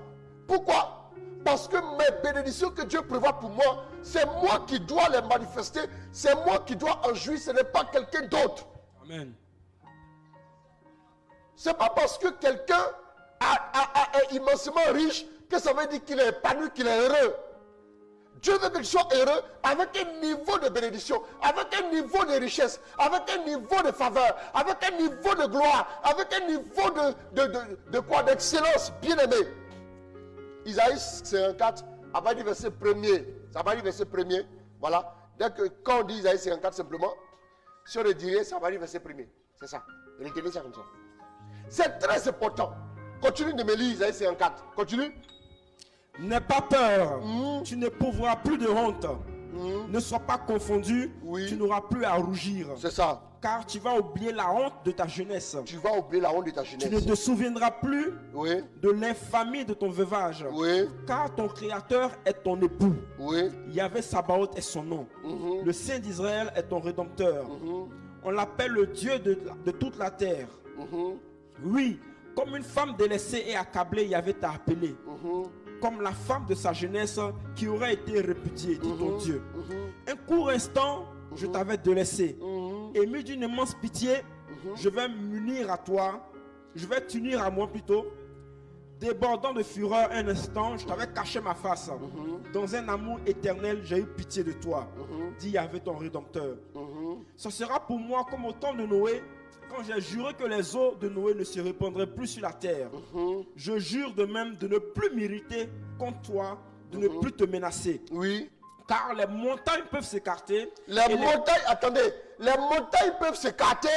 Pourquoi? Parce que mes bénédictions que Dieu prévoit pour moi, c'est moi qui dois les manifester. C'est moi qui dois en jouir, ce n'est pas quelqu'un d'autre. Amen. Ce n'est pas parce que quelqu'un est immensément riche que ça veut dire qu'il est épanoui, qu'il est heureux. Dieu veut que tu sois heureux avec un niveau de bénédiction, avec un niveau de richesse, avec un niveau de faveur, avec un niveau de gloire, avec un niveau de quoi? D'excellence, bien aimé. Isaïe 54, à partir du verset 1er. Ça va dire verset 1er. Voilà. Dès que quand on dit Isaïe 54 simplement, si on le dirait, ça va dire verset 1er. C'est ça. Retenez ça comme ça. C'est très important. Continue de me lire Isaïe 54. Continue. N'aie pas peur, tu n'éprouveras plus de honte. Ne sois pas confondu, tu n'auras plus à rougir. C'est ça. Car tu vas oublier la honte de ta jeunesse. Tu vas oublier la honte de ta Tu jeunesse. ne te souviendras plus de l'infamie de ton veuvage. Car ton Créateur est ton époux. Yahvé Sabaoth est son nom. Le Saint d'Israël est ton Rédempteur. On l'appelle le Dieu de toute la terre. Oui, comme une femme délaissée et accablée, Yahvé t'a appelé. Comme la femme de sa jeunesse qui aurait été répudiée, dit ton Dieu. Un court instant, je t'avais délaissé. Ému d'une immense pitié, je vais m'unir à toi. Je vais t'unir à moi plutôt. Débordant de fureur un instant, je t'avais caché ma face. Dans un amour éternel, j'ai eu pitié de toi. Dit Yahvé ton Rédempteur. Ce sera pour moi comme au temps de Noé, quand j'ai juré que les eaux de Noé ne se répandraient plus sur la terre. Je jure de même de ne plus m'irriter contre toi, de ne plus te menacer. Car les montagnes peuvent s'écarter. Les montagnes, attendez, les montagnes peuvent s'écarter.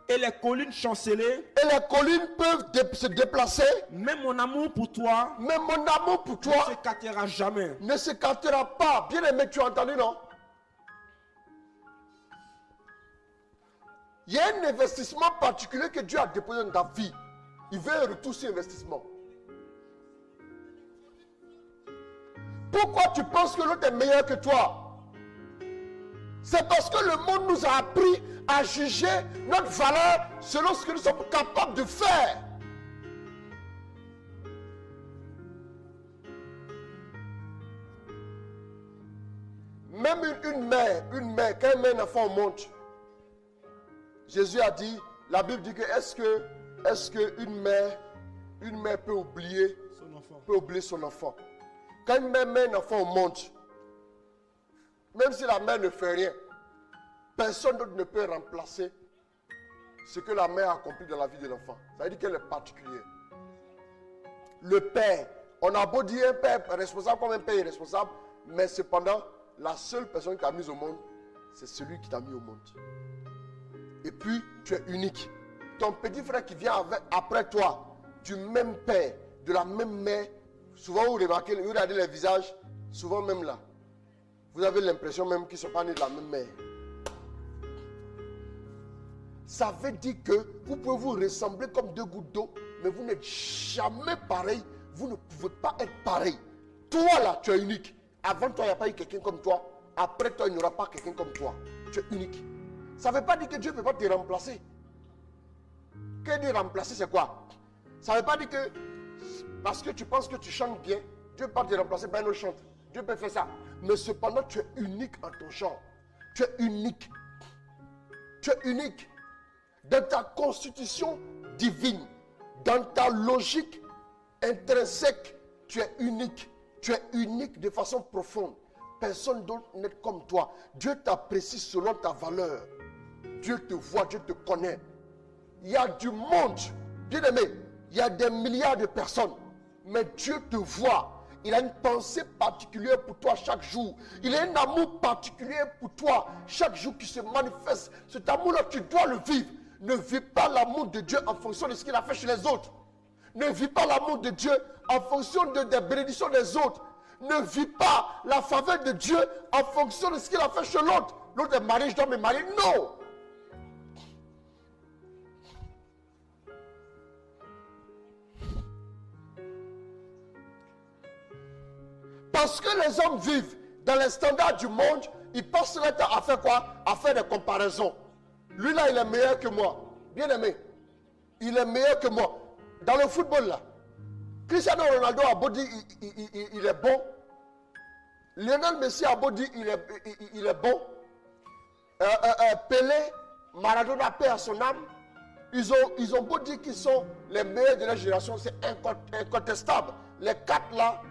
Et les collines chanceler. Et les collines peuvent se déplacer. Mais mon amour pour toi. Mais mon amour pour toi. Ne s'écartera jamais. Ne s'écartera pas. Bien aimé, tu as entendu, non? Il y a un investissement particulier que Dieu a déposé dans ta vie. Il veut un retour sur investissement. Pourquoi tu penses que l'autre est meilleur que toi? C'est parce que le monde nous a appris à juger notre valeur selon ce que nous sommes capables de faire. Même une mère, quand elle met un enfant au monde, Jésus a dit, la Bible dit que est-ce que une mère peut oublier son enfant. Quand une mère met un enfant au monde, même si la mère ne fait rien, personne d'autre ne peut remplacer ce que la mère a accompli dans la vie de l'enfant. Ça veut dire qu'elle est particulière. Le père, on a beau dire un père responsable comme un père irresponsable, mais cependant, la seule personne qui t'a mis au monde, c'est celui qui t'a mis au monde. Et puis, tu es unique. Ton petit frère qui vient après toi, du même père, de la même mère, souvent vous remarquez, vous regardez les visages, souvent même là, vous avez l'impression même qu'ils ne sont pas nés de la même mère. Ça veut dire que vous pouvez vous ressembler comme deux gouttes d'eau, mais vous n'êtes jamais pareil. Vous ne pouvez pas être pareil. Toi là, tu es unique. Avant toi, il n'y a pas eu quelqu'un comme toi. Après toi, il n'y aura pas quelqu'un comme toi. Tu es unique. Ça ne veut pas dire que Dieu ne peut pas te remplacer. Que dire remplacer, c'est quoi? Ça ne veut pas dire que parce que tu penses que tu chantes bien, Dieu ne peut pas te remplacer par un autre chante. Dieu peut faire ça. Mais cependant, tu es unique en ton chant. Tu es unique. Tu es unique. Dans ta constitution divine, dans ta logique intrinsèque, tu es unique. Tu es unique de façon profonde. Personne d'autre n'est comme toi. Dieu t'apprécie selon ta valeur. Dieu te voit, Dieu te connaît. Il y a du monde, bien aimé, il y a des milliards de personnes, mais Dieu te voit. Il a une pensée particulière pour toi chaque jour. Il a un amour particulier pour toi chaque jour qui se manifeste. Cet amour-là, tu dois le vivre. Ne vis pas l'amour de Dieu en fonction de ce qu'il a fait chez les autres. Ne vis pas l'amour de Dieu en fonction des bénédictions des autres. Ne vis pas la faveur de Dieu en fonction de ce qu'il a fait chez l'autre. L'autre est marié, je dois me marier. Non. Parce que les hommes vivent dans les standards du monde, ils passent leur temps à faire quoi? À faire des comparaisons. Lui là, il est meilleur que moi. Bien aimé. Il est meilleur que moi. Dans le football là, Cristiano Ronaldo a beau dire il est bon. Lionel Messi a beau dire il est bon. Pelé, Maradona, paix à son âme. Ils ont beau dire qu'ils sont les meilleurs de la génération, c'est incontestable. Les quatre là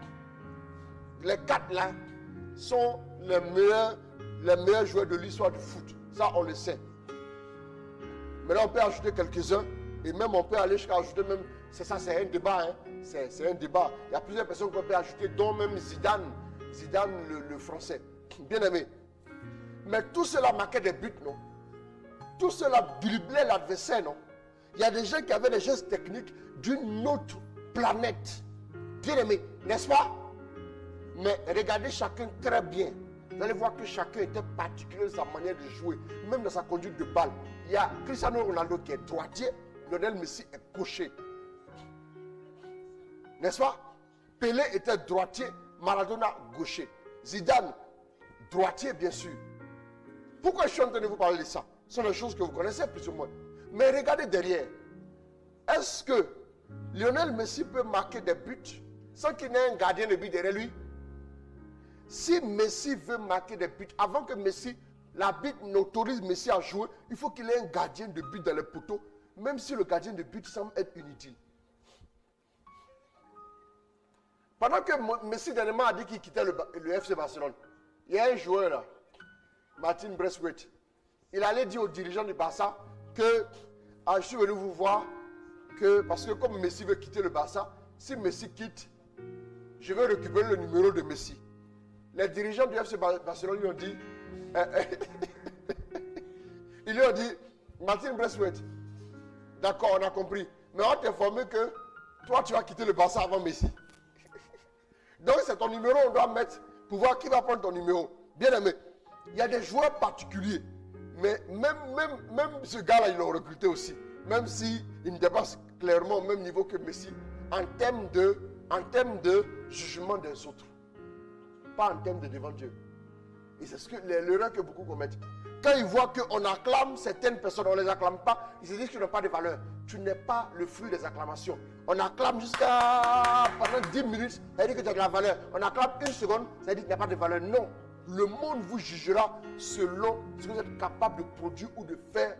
sont les meilleurs joueurs de l'histoire du foot. Ça, on le sait. Maintenant, on peut ajouter quelques-uns. Et même, on peut aller jusqu'à ajouter même... C'est ça, c'est un débat. Hein. C'est un débat. Il y a plusieurs personnes qu'on peut ajouter, dont même Zidane. Zidane, le français. Bien aimé. Mais tout cela marquait des buts, non? Tout cela driblait l'adversaire, non? Il y a des gens qui avaient des gestes techniques d'une autre planète. Bien aimé, n'est-ce pas? Mais regardez chacun très bien. Vous allez voir que chacun était particulier dans sa manière de jouer, même dans sa conduite de balle. Il y a Cristiano Ronaldo qui est droitier, Lionel Messi est gaucher. N'est-ce pas? Pelé était droitier, Maradona gaucher. Zidane, droitier bien sûr. Pourquoi je suis en train de vous parler de ça? Ce sont des choses que vous connaissez plus ou moins. Mais regardez derrière. Est-ce que Lionel Messi peut marquer des buts sans qu'il n'ait un gardien de but derrière lui? Si Messi veut marquer des buts, avant que Messi, l'arbitre n'autorise Messi à jouer, il faut qu'il ait un gardien de but dans les poteaux, même si le gardien de but semble être inutile. Pendant que Messi dernièrement a dit qu'il quittait le FC Barcelone, il y a un joueur là, Martin Braithwaite, il allait dire aux dirigeants du Barça que je suis venu vous voir, parce que comme Messi veut quitter le Barça, si Messi quitte, je vais récupérer le numéro de Messi. Les dirigeants du FC Barcelone lui ont dit, ils lui ont dit, Martin Braithwaite, d'accord, on a compris, mais on t'a informé que toi tu vas quitter le Barça avant Messi. Donc c'est ton numéro, on doit mettre pour voir qui va prendre ton numéro. Bien aimé, il y a des joueurs particuliers, mais même ce gars-là, ils l'ont recruté aussi, même s'il n'était pas clairement au même niveau que Messi, en termes de jugement des autres. Pas en termes de devant Dieu. Et c'est l'erreur que beaucoup commettent. Quand ils voient qu'on acclame certaines personnes, on ne les acclame pas, ils se disent que tu n'as pas de valeur. Tu n'es pas le fruit des acclamations. On acclame jusqu'à pendant 10 minutes, ça veut dire que tu as de la valeur. On acclame une seconde, ça veut dire que tu n'as pas de valeur. Non. Le monde vous jugera selon ce que vous êtes capable de produire ou de faire,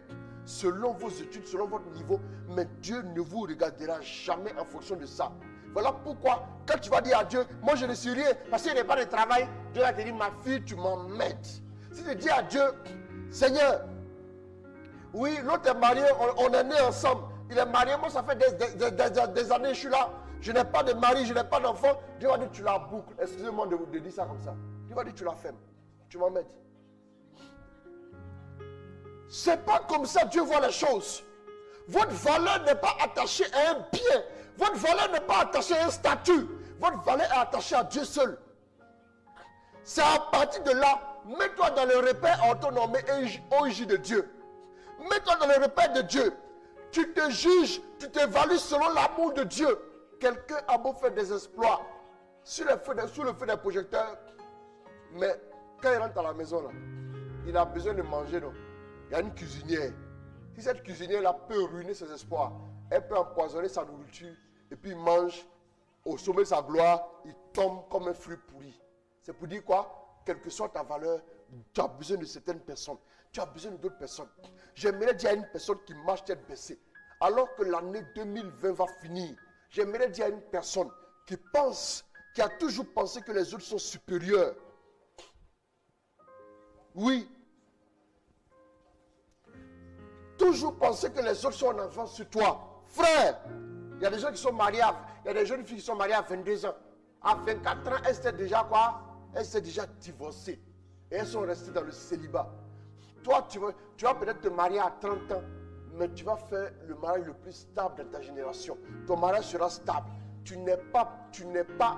selon vos études, selon votre niveau. Mais Dieu ne vous regardera jamais en fonction de ça. Voilà pourquoi, quand tu vas dire à Dieu, moi je ne suis rien, parce qu'il n'y a pas de travail, Dieu va te dire, ma fille, tu m'emmerdes. Si tu dis à Dieu, Seigneur, oui, l'autre est marié, on est nés ensemble. Il est marié, moi ça fait des années que je suis là. Je n'ai pas de mari, je n'ai pas d'enfant. Dieu va dire, tu la boucles. Excusez-moi de dire ça comme ça. Dieu va dire, tu la fermes. Tu m'emmerdes. C'est pas comme ça Dieu voit les choses. Votre valeur n'est pas attachée à un bien. Votre valeur n'est pas attachée à un statut. Votre valeur est attachée à Dieu seul. C'est à partir de là, mets-toi dans le repère autonomé et OIJ de Dieu. Mets-toi dans le repère de Dieu. Tu te juges, tu t'évalues selon l'amour de Dieu. Quelqu'un a beau faire des exploits sous le feu des projecteurs, mais quand il rentre à la maison, là, il a besoin de manger. Donc. Il y a une cuisinière. Si cette cuisinière-là peut ruiner ses espoirs, elle peut empoisonner sa nourriture, et puis il mange au sommet de sa gloire, il tombe comme un fruit pourri. C'est pour dire quoi? Quelle que soit ta valeur, tu as besoin de certaines personnes. Tu as besoin d'autres personnes. J'aimerais dire à une personne qui marche tête baissée, alors que l'année 2020 va finir, j'aimerais dire à une personne qui pense, qui a toujours pensé que les autres sont supérieurs. Oui. Toujours penser que les autres sont en avance sur toi. Frère, il y a des gens qui sont mariés, il y a des jeunes filles qui sont mariées à 22 ans. À 24 ans, elles étaient déjà quoi? Elles étaient déjà divorcées. Et elles sont restées dans le célibat. Toi, tu vas peut-être te marier à 30 ans, mais tu vas faire le mariage le plus stable de ta génération. Ton mariage sera stable. Tu n'es pas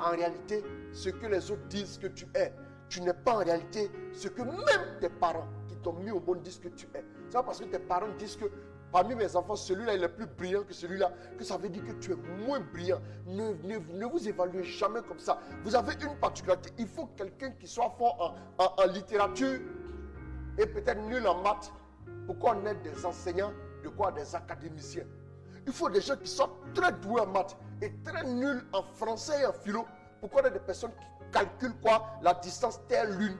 en réalité ce que les autres disent que tu es. Tu n'es pas en réalité ce que même tes parents qui t'ont mis au monde disent que tu es. C'est pas parce que tes parents disent que parmi mes enfants, celui-là il est plus brillant que celui-là, que ça veut dire que tu es moins brillant. Ne vous évaluez jamais comme ça. Vous avez une particularité. Il faut quelqu'un qui soit fort en littérature et peut-être nul en maths. Pourquoi on est des enseignants, de quoi des académiciens? Il faut des gens qui sont très doués en maths et très nuls en français et en philo. Pourquoi on est des personnes qui calculent quoi? La distance terre lune.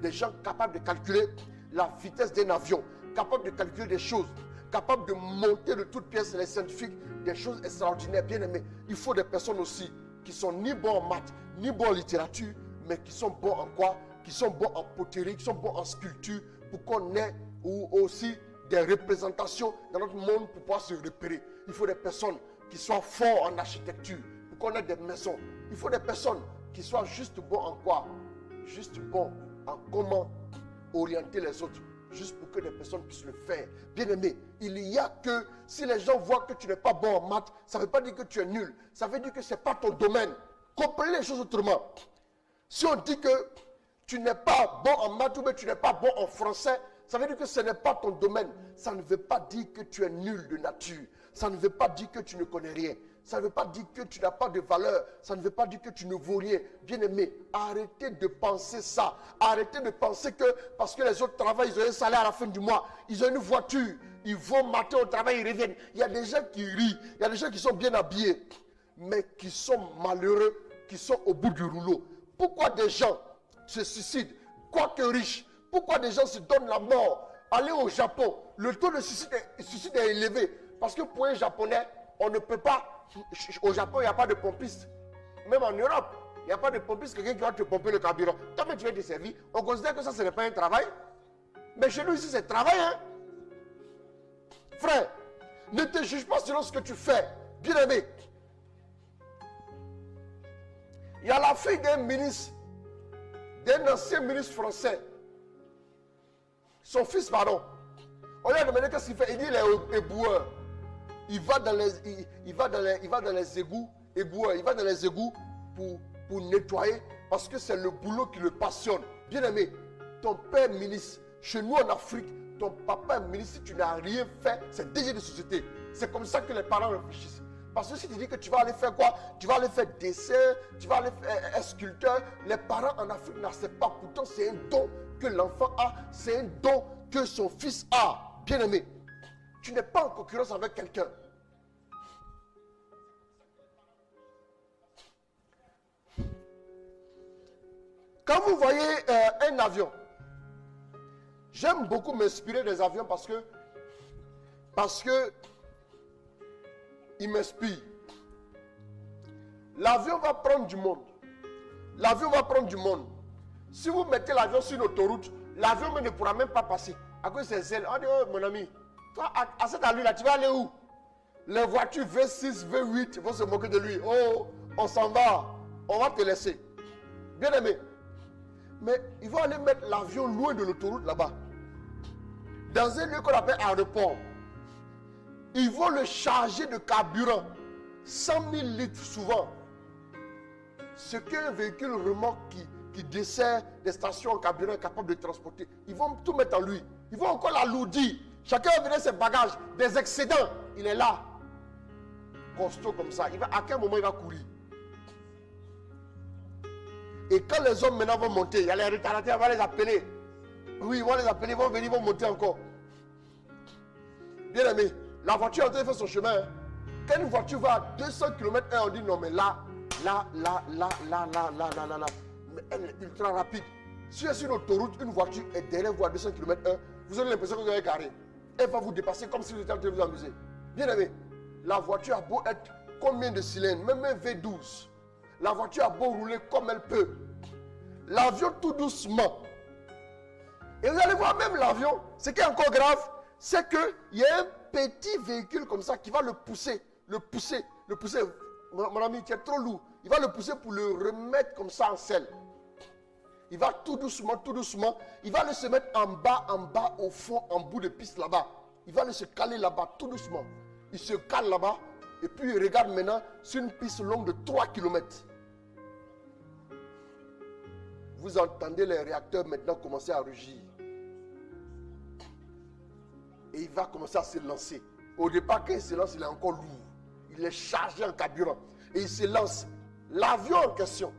Des gens capables de calculer la vitesse d'un avion, capables de calculer des choses, capables de monter de toutes pièces les scientifiques, des choses extraordinaires, bien aimés. Il faut des personnes aussi qui sont ni bons en maths, ni bons en littérature, mais qui sont bons en quoi? Qui sont bons en poterie, qui sont bons en sculpture, pour qu'on ait ou aussi des représentations dans notre monde pour pouvoir se repérer. Il faut des personnes qui soient forts en architecture, pour qu'on ait des maisons. Il faut des personnes qui soient juste bons en quoi? Juste bons en comment orienter les autres. Juste pour que les personnes puissent le faire. Bien aimé, il y a que si les gens voient que tu n'es pas bon en maths, ça ne veut pas dire que tu es nul. Ça veut dire que ce n'est pas ton domaine. Comprenez les choses autrement. Si on dit que tu n'es pas bon en maths ou que tu n'es pas bon en français, ça veut dire que ce n'est pas ton domaine. Ça ne veut pas dire que tu es nul de nature. Ça ne veut pas dire que tu ne connais rien. Ça ne veut pas dire que tu n'as pas de valeur. Ça ne veut pas dire que tu ne vaux rien. Bien aimé, arrêtez de penser ça. Arrêtez de penser que parce que les autres travaillent, ils ont un salaire à la fin du mois. Ils ont une voiture. Ils vont matin au travail, ils reviennent. Il y a des gens qui rient. Il y a des gens qui sont bien habillés. Mais qui sont malheureux, qui sont au bout du rouleau. Pourquoi des gens se suicident, quoique riches? Pourquoi des gens se donnent la mort? Allez au Japon. Le taux de suicide est élevé. Parce que pour un Japonais, on ne peut pas. Au Japon, il n'y a pas de pompiste. Même en Europe, il n'y a pas de pompiste, quelqu'un qui va te pomper le carburant. Toi, tu vas te servir. On considère que ça, ce n'est pas un travail. Mais chez nous, ici, c'est travail. Hein? Frère, ne te juge pas selon ce que tu fais. Bien aimé. Il y a la fille d'un ministre, d'un ancien ministre français. Son fils, pardon. On lui a demandé qu'est-ce qu'il fait. Il dit il est éboueur. Il va dans les égouts, éboueur. Il va dans les égouts pour nettoyer parce que c'est le boulot qui le passionne. Bien aimé, ton père ministre, chez nous en Afrique, ton papa ministre, si tu n'as rien fait, c'est déjà de société. C'est comme ça que les parents réfléchissent. Parce que si tu dis que tu vas aller faire quoi? Tu vas aller faire dessin, tu vas aller faire sculpteur. Les parents en Afrique n'acceptent pas. Pourtant, c'est un don que l'enfant a. C'est un don que son fils a. Bien aimé, tu n'es pas en concurrence avec quelqu'un. Quand Quand vous voyez un avion, j'aime beaucoup m'inspirer des avions parce que il m'inspire. L'avion va prendre du monde. L'avion va prendre du monde. Si vous mettez l'avion sur une autoroute, l'avion ne pourra même pas passer. À cause de ses ailes. On dit, oh mon ami, toi à cette allure-là, tu vas aller où? Les voitures V6, V8 vont se moquer de lui. Oh, on s'en va. On va te laisser. Bien aimé. Mais ils vont aller mettre l'avion loin de l'autoroute là-bas. Dans un lieu qu'on appelle aéroport. Ils vont le charger de carburant. 100 000 litres souvent. Ce qu'un véhicule remorque qui dessert des stations en carburant capable de transporter. Ils vont tout mettre en lui. Ils vont encore l'alourdir. Chacun va venir ses bagages, des excédents. Il est là. Costaud comme ça. À quel moment il va courir? Et quand les hommes maintenant vont monter, il y a les retardataires, on va les appeler. Oui, ils vont les appeler, ils vont venir, ils vont monter encore. Bien aimé, la voiture est en train de faire son chemin. Hein. Quand une voiture va à 200 km/h, on dit non, mais là. Mais elle est ultra rapide. Si c'est sur une autoroute, une voiture est derrière vous à 200 km/h, vous avez l'impression que vous avez garé. Elle va vous dépasser comme si vous étiez en train de vous amuser. Bien aimé, la voiture a beau être combien de cylindres, même un V12. La voiture a beau rouler comme elle peut. L'avion tout doucement. Et vous allez voir même l'avion, ce qui est encore grave, c'est qu'il y a un petit véhicule comme ça qui va le pousser. Mon ami, tu es trop lourd. Il va le pousser pour le remettre comme ça en selle. Il va tout doucement. Il va le se mettre en bas, au fond, en bout de piste là-bas. Il va le se caler là-bas, tout doucement. Il se cale là-bas. Et puis il regarde maintenant sur une piste longue de 3 km. Vous entendez les réacteurs maintenant commencer à rugir. Et il va commencer à se lancer. Au départ, quand il se lance, il est encore lourd. Il est chargé en carburant. Et il se lance. L'avion en question,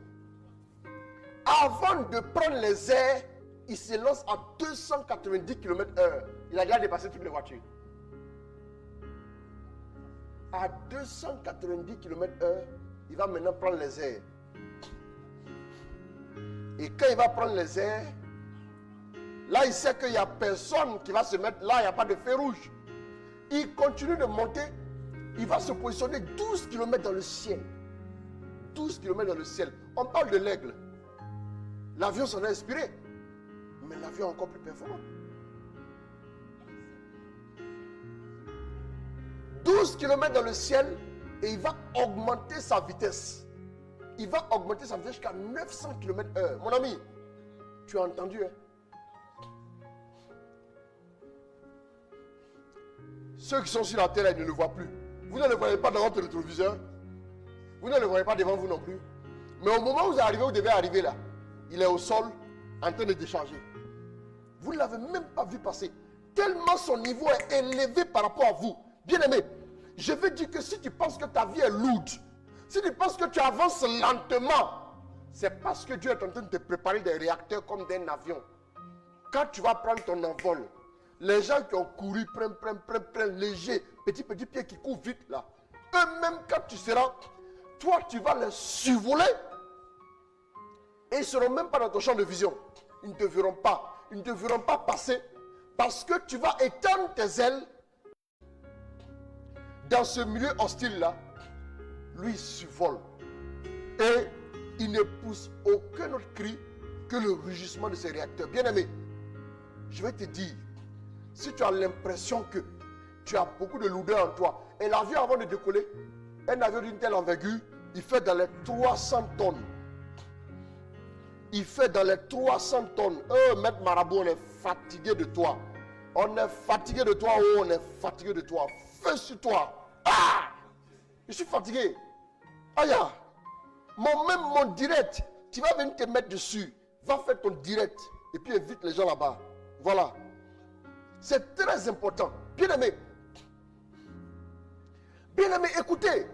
avant de prendre les airs, il se lance à 290 km/h. Il a déjà dépassé toutes les voitures. À 290 km/h, il va maintenant prendre les airs. Et quand il va prendre les airs, là il sait qu'il n'y a personne qui va se mettre là, il n'y a pas de feu rouge. Il continue de monter, il va se positionner 12 km dans le ciel. 12 km dans le ciel. On parle de l'aigle. L'avion s'en est inspiré. Mais l'avion est encore plus performant. 12 km dans le ciel et il va augmenter sa vitesse. Il va augmenter sa vitesse jusqu'à 900 km/h. Mon ami, tu as entendu, hein? Ceux qui sont sur la terre, ils ne le voient plus. Vous ne le voyez pas dans votre rétroviseur. Vous ne le voyez pas devant vous non plus. Mais au moment où vous arrivez, vous devez arriver là. Il est au sol, en train de décharger. Vous ne l'avez même pas vu passer. Tellement son niveau est élevé par rapport à vous. Bien aimé, je veux dire que si tu penses que ta vie est lourde, si tu penses que tu avances lentement, c'est parce que Dieu est en train de te préparer des réacteurs comme d'un avion. Quand tu vas prendre ton envol, les gens qui ont couru, prennent léger, petit pied qui courent vite là. Eux-mêmes, quand tu seras, toi tu vas les survoler. Et ils ne seront même pas dans ton champ de vision. Ils ne te verront pas. Ils ne te verront pas passer. Parce que tu vas étendre tes ailes dans ce milieu hostile là. Lui il survole. Et il ne pousse aucun autre cri que le rugissement de ses réacteurs. Bien aimé, je vais te dire, si tu as l'impression que tu as beaucoup de lourdeur en toi, et l'avion avant de décoller, un avion d'une telle envergure, il fait dans les 300 tonnes. Il fait dans les 300 tonnes. Maître Marabout, on est fatigué de toi. On est fatigué de toi. Oh, on est fatigué de toi. Feu sur toi. Ah! Je suis fatigué. Aïe! Même mon direct, tu vas venir te mettre dessus. Va faire ton direct. Et puis invite les gens là-bas. Voilà. C'est très important. Bien aimé. Bien aimé, écoutez.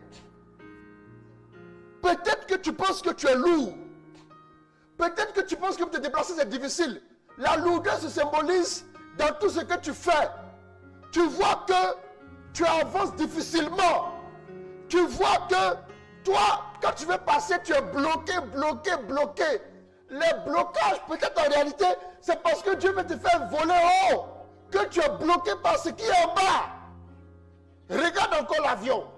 Peut-être que tu penses que tu es lourd. Peut-être que tu penses que te déplacer c'est difficile. La lourdeur se symbolise dans tout ce que tu fais. Tu vois que tu avances difficilement. Tu vois que toi, quand tu veux passer, tu es bloqué. Les blocages, peut-être en réalité, c'est parce que Dieu veut te faire voler haut, que tu es bloqué par ce qui est en bas. Regarde encore l'avion.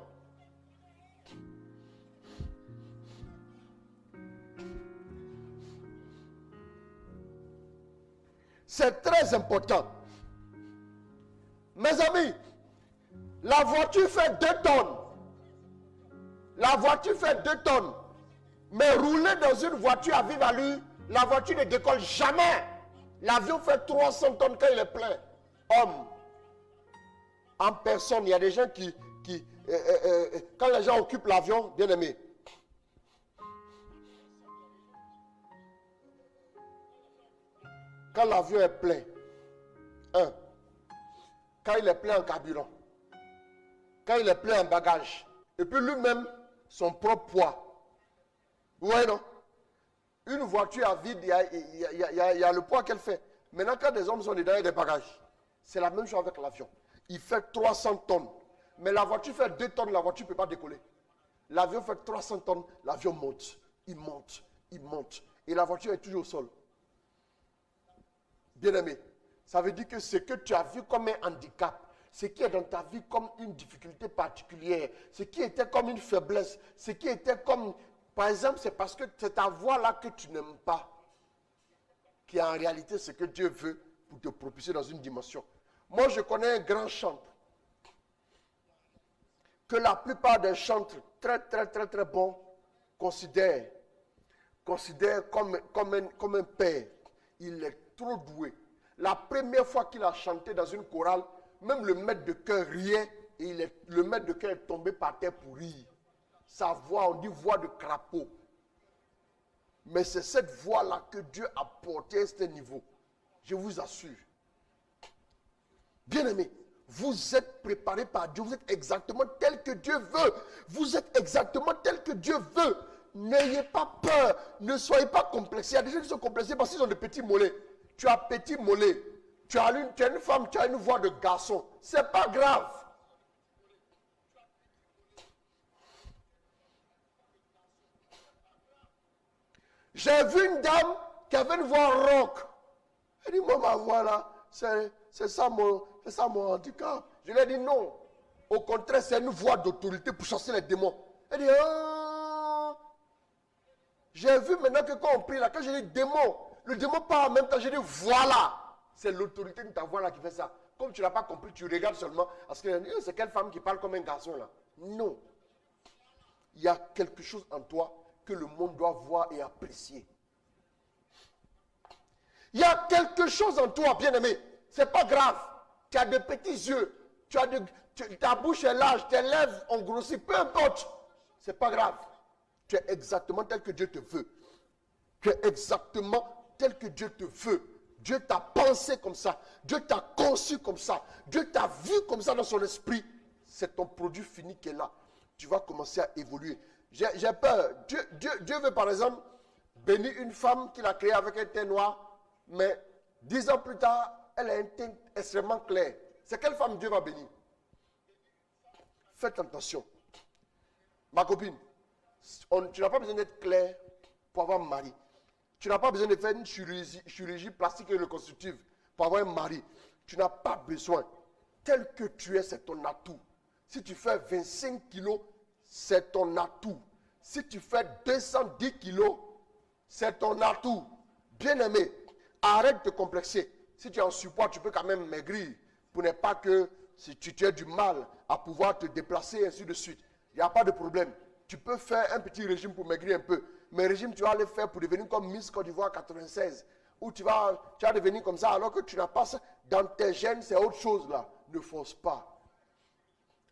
C'est très important. Mes amis, la voiture fait 2 tonnes. La voiture fait 2 tonnes. Mais rouler dans une voiture à vive allure, la voiture ne décolle jamais. L'avion fait 300 tonnes quand il est plein. Homme, en personne, il y a des gens qui quand les gens occupent l'avion, bien aimé, quand l'avion est plein, quand il est plein en carburant, quand il est plein en bagages, et puis lui-même, son propre poids. Vous voyez, non? Une voiture à vide, il y a le poids qu'elle fait. Maintenant, quand des hommes sont dedans, il y a des bagages. C'est la même chose avec l'avion. Il fait 300 tonnes. Mais la voiture fait 2 tonnes, la voiture ne peut pas décoller. L'avion fait 300 tonnes, l'avion monte. Il monte, il monte. Et la voiture est toujours au sol. Bien-aimé, ça veut dire que ce que tu as vu comme un handicap, ce qui est dans ta vie comme une difficulté particulière, ce qui était comme une faiblesse, ce qui était comme, par exemple, c'est parce que c'est ta voix là que tu n'aimes pas, qui est en réalité ce que Dieu veut pour te propulser dans une dimension. Moi, je connais un grand chanteur que la plupart des chantres très bons considèrent comme un père. Il est trop doué. La première fois qu'il a chanté dans une chorale, même le maître de chœur riait et le maître de chœur est tombé par terre pour rire. Sa voix, on dit voix de crapaud. Mais c'est cette voix-là que Dieu a portée à ce niveau. Je vous assure. Bien-aimés, vous êtes préparés par Dieu. Vous êtes exactement tel que Dieu veut. Vous êtes exactement tel que Dieu veut. N'ayez pas peur. Ne soyez pas complexés. Il y a des gens qui sont complexés parce qu'ils ont des petits mollets. Tu as petit mollet. Tu as une femme, tu as une voix de garçon. C'est pas grave. J'ai vu une dame qui avait une voix rock. Elle dit, moi, ma voix là, c'est ça mon handicap. Je lui ai dit non. Au contraire, c'est une voix d'autorité pour chasser les démons. Elle dit, ah. J'ai vu maintenant que quand on prie là, quand j'ai dit démon, le démon part en même temps, j'ai dit voilà. C'est l'autorité de ta voix là qui fait ça. Comme tu n'as pas compris, tu regardes seulement. Parce que c'est quelle femme qui parle comme un garçon là? Non. Il y a quelque chose en toi que le monde doit voir et apprécier. Il y a quelque chose en toi, bien-aimé. C'est pas grave. Tu as de petits yeux. Ta bouche est large. Tes lèvres ont grossi. Peu importe. C'est pas grave. Tu es exactement tel que Dieu te veut. Tu es exactement tel que Dieu te veut. Dieu t'a pensé comme ça. Dieu t'a conçu comme ça. Dieu t'a vu comme ça dans son esprit. C'est ton produit fini qui est là. Tu vas commencer à évoluer. J'ai peur. Dieu veut par exemple bénir une femme qu'il a créée avec un teint noir, mais 10 ans plus tard, elle a un teint extrêmement clair. C'est quelle femme Dieu va bénir? Faites attention. Ma copine, tu n'as pas besoin d'être clair pour avoir un mari. Tu n'as pas besoin de faire une chirurgie plastique et reconstructive pour avoir un mari. Tu n'as pas besoin. Tel que tu es, c'est ton atout. Si tu fais 25 kilos, c'est ton atout. Si tu fais 210 kilos, c'est ton atout. Bien-aimé, arrête de te complexer. Si tu es en surpoids, tu peux quand même maigrir pour ne pas que si tu aies du mal à pouvoir te déplacer et ainsi de suite. Il n'y a pas de problème. Tu peux faire un petit régime pour maigrir un peu. Mais régime, tu vas le faire pour devenir comme Miss Côte d'Ivoire 96. Ou tu vas devenir comme ça alors que tu n'as pas ça. Dans tes gènes, c'est autre chose là. Ne force pas.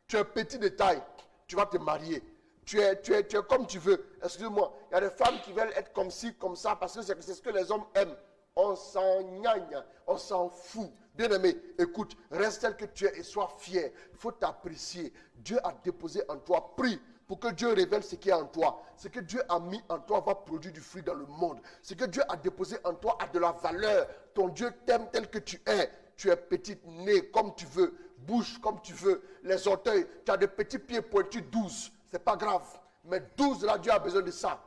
Tu es un petit détail. Tu vas te marier. Tu es comme tu veux. Excuse-moi. Il y a des femmes qui veulent être comme ci, comme ça, parce que c'est ce que les hommes aiment. On s'en gagne. On s'en fout. Bien-aimé, écoute, reste tel que tu es et sois fier. Il faut t'apprécier. Dieu a déposé en toi. Prie pour que Dieu révèle ce qui est en toi. Ce que Dieu a mis en toi va produire du fruit dans le monde. Ce que Dieu a déposé en toi a de la valeur. Ton Dieu t'aime tel que tu es. Tu es petite, nez comme tu veux, bouche comme tu veux, les orteils, tu as des petits pieds pointus 12. C'est pas grave. Mais 12 là, Dieu a besoin de ça.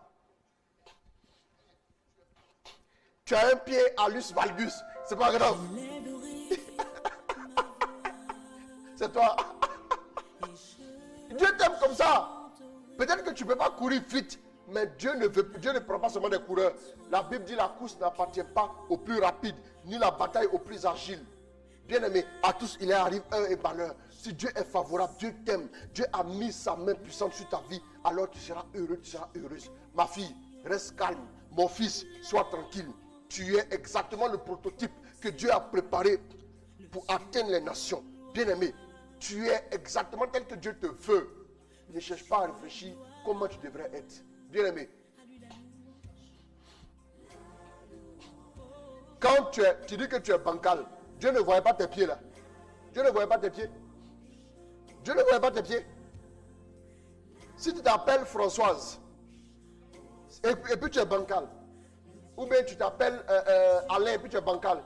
Tu as un pied alus valgus. C'est pas grave. C'est toi. Dieu t'aime comme ça. Peut-être que tu ne peux pas courir vite, mais Dieu ne prend pas seulement des coureurs. La Bible dit la course n'appartient pas au plus rapide, ni la bataille au plus agile. Bien-aimé, à tous il arrive heure et malheur. Si Dieu est favorable, Dieu t'aime, Dieu a mis sa main puissante sur ta vie, alors tu seras heureux, tu seras heureuse. Ma fille, reste calme. Mon fils, sois tranquille. Tu es exactement le prototype que Dieu a préparé pour atteindre les nations. Bien-aimé, tu es exactement tel que Dieu te veut. Ne cherche pas à réfléchir comment tu devrais être. Bien-aimé, quand tu dis que tu es bancal, Dieu ne voyait pas tes pieds là. Dieu ne voyait pas tes pieds. Dieu ne voyait pas tes pieds. Si tu t'appelles Françoise, et puis tu es bancal, ou bien tu t'appelles Alain, et puis tu es bancal,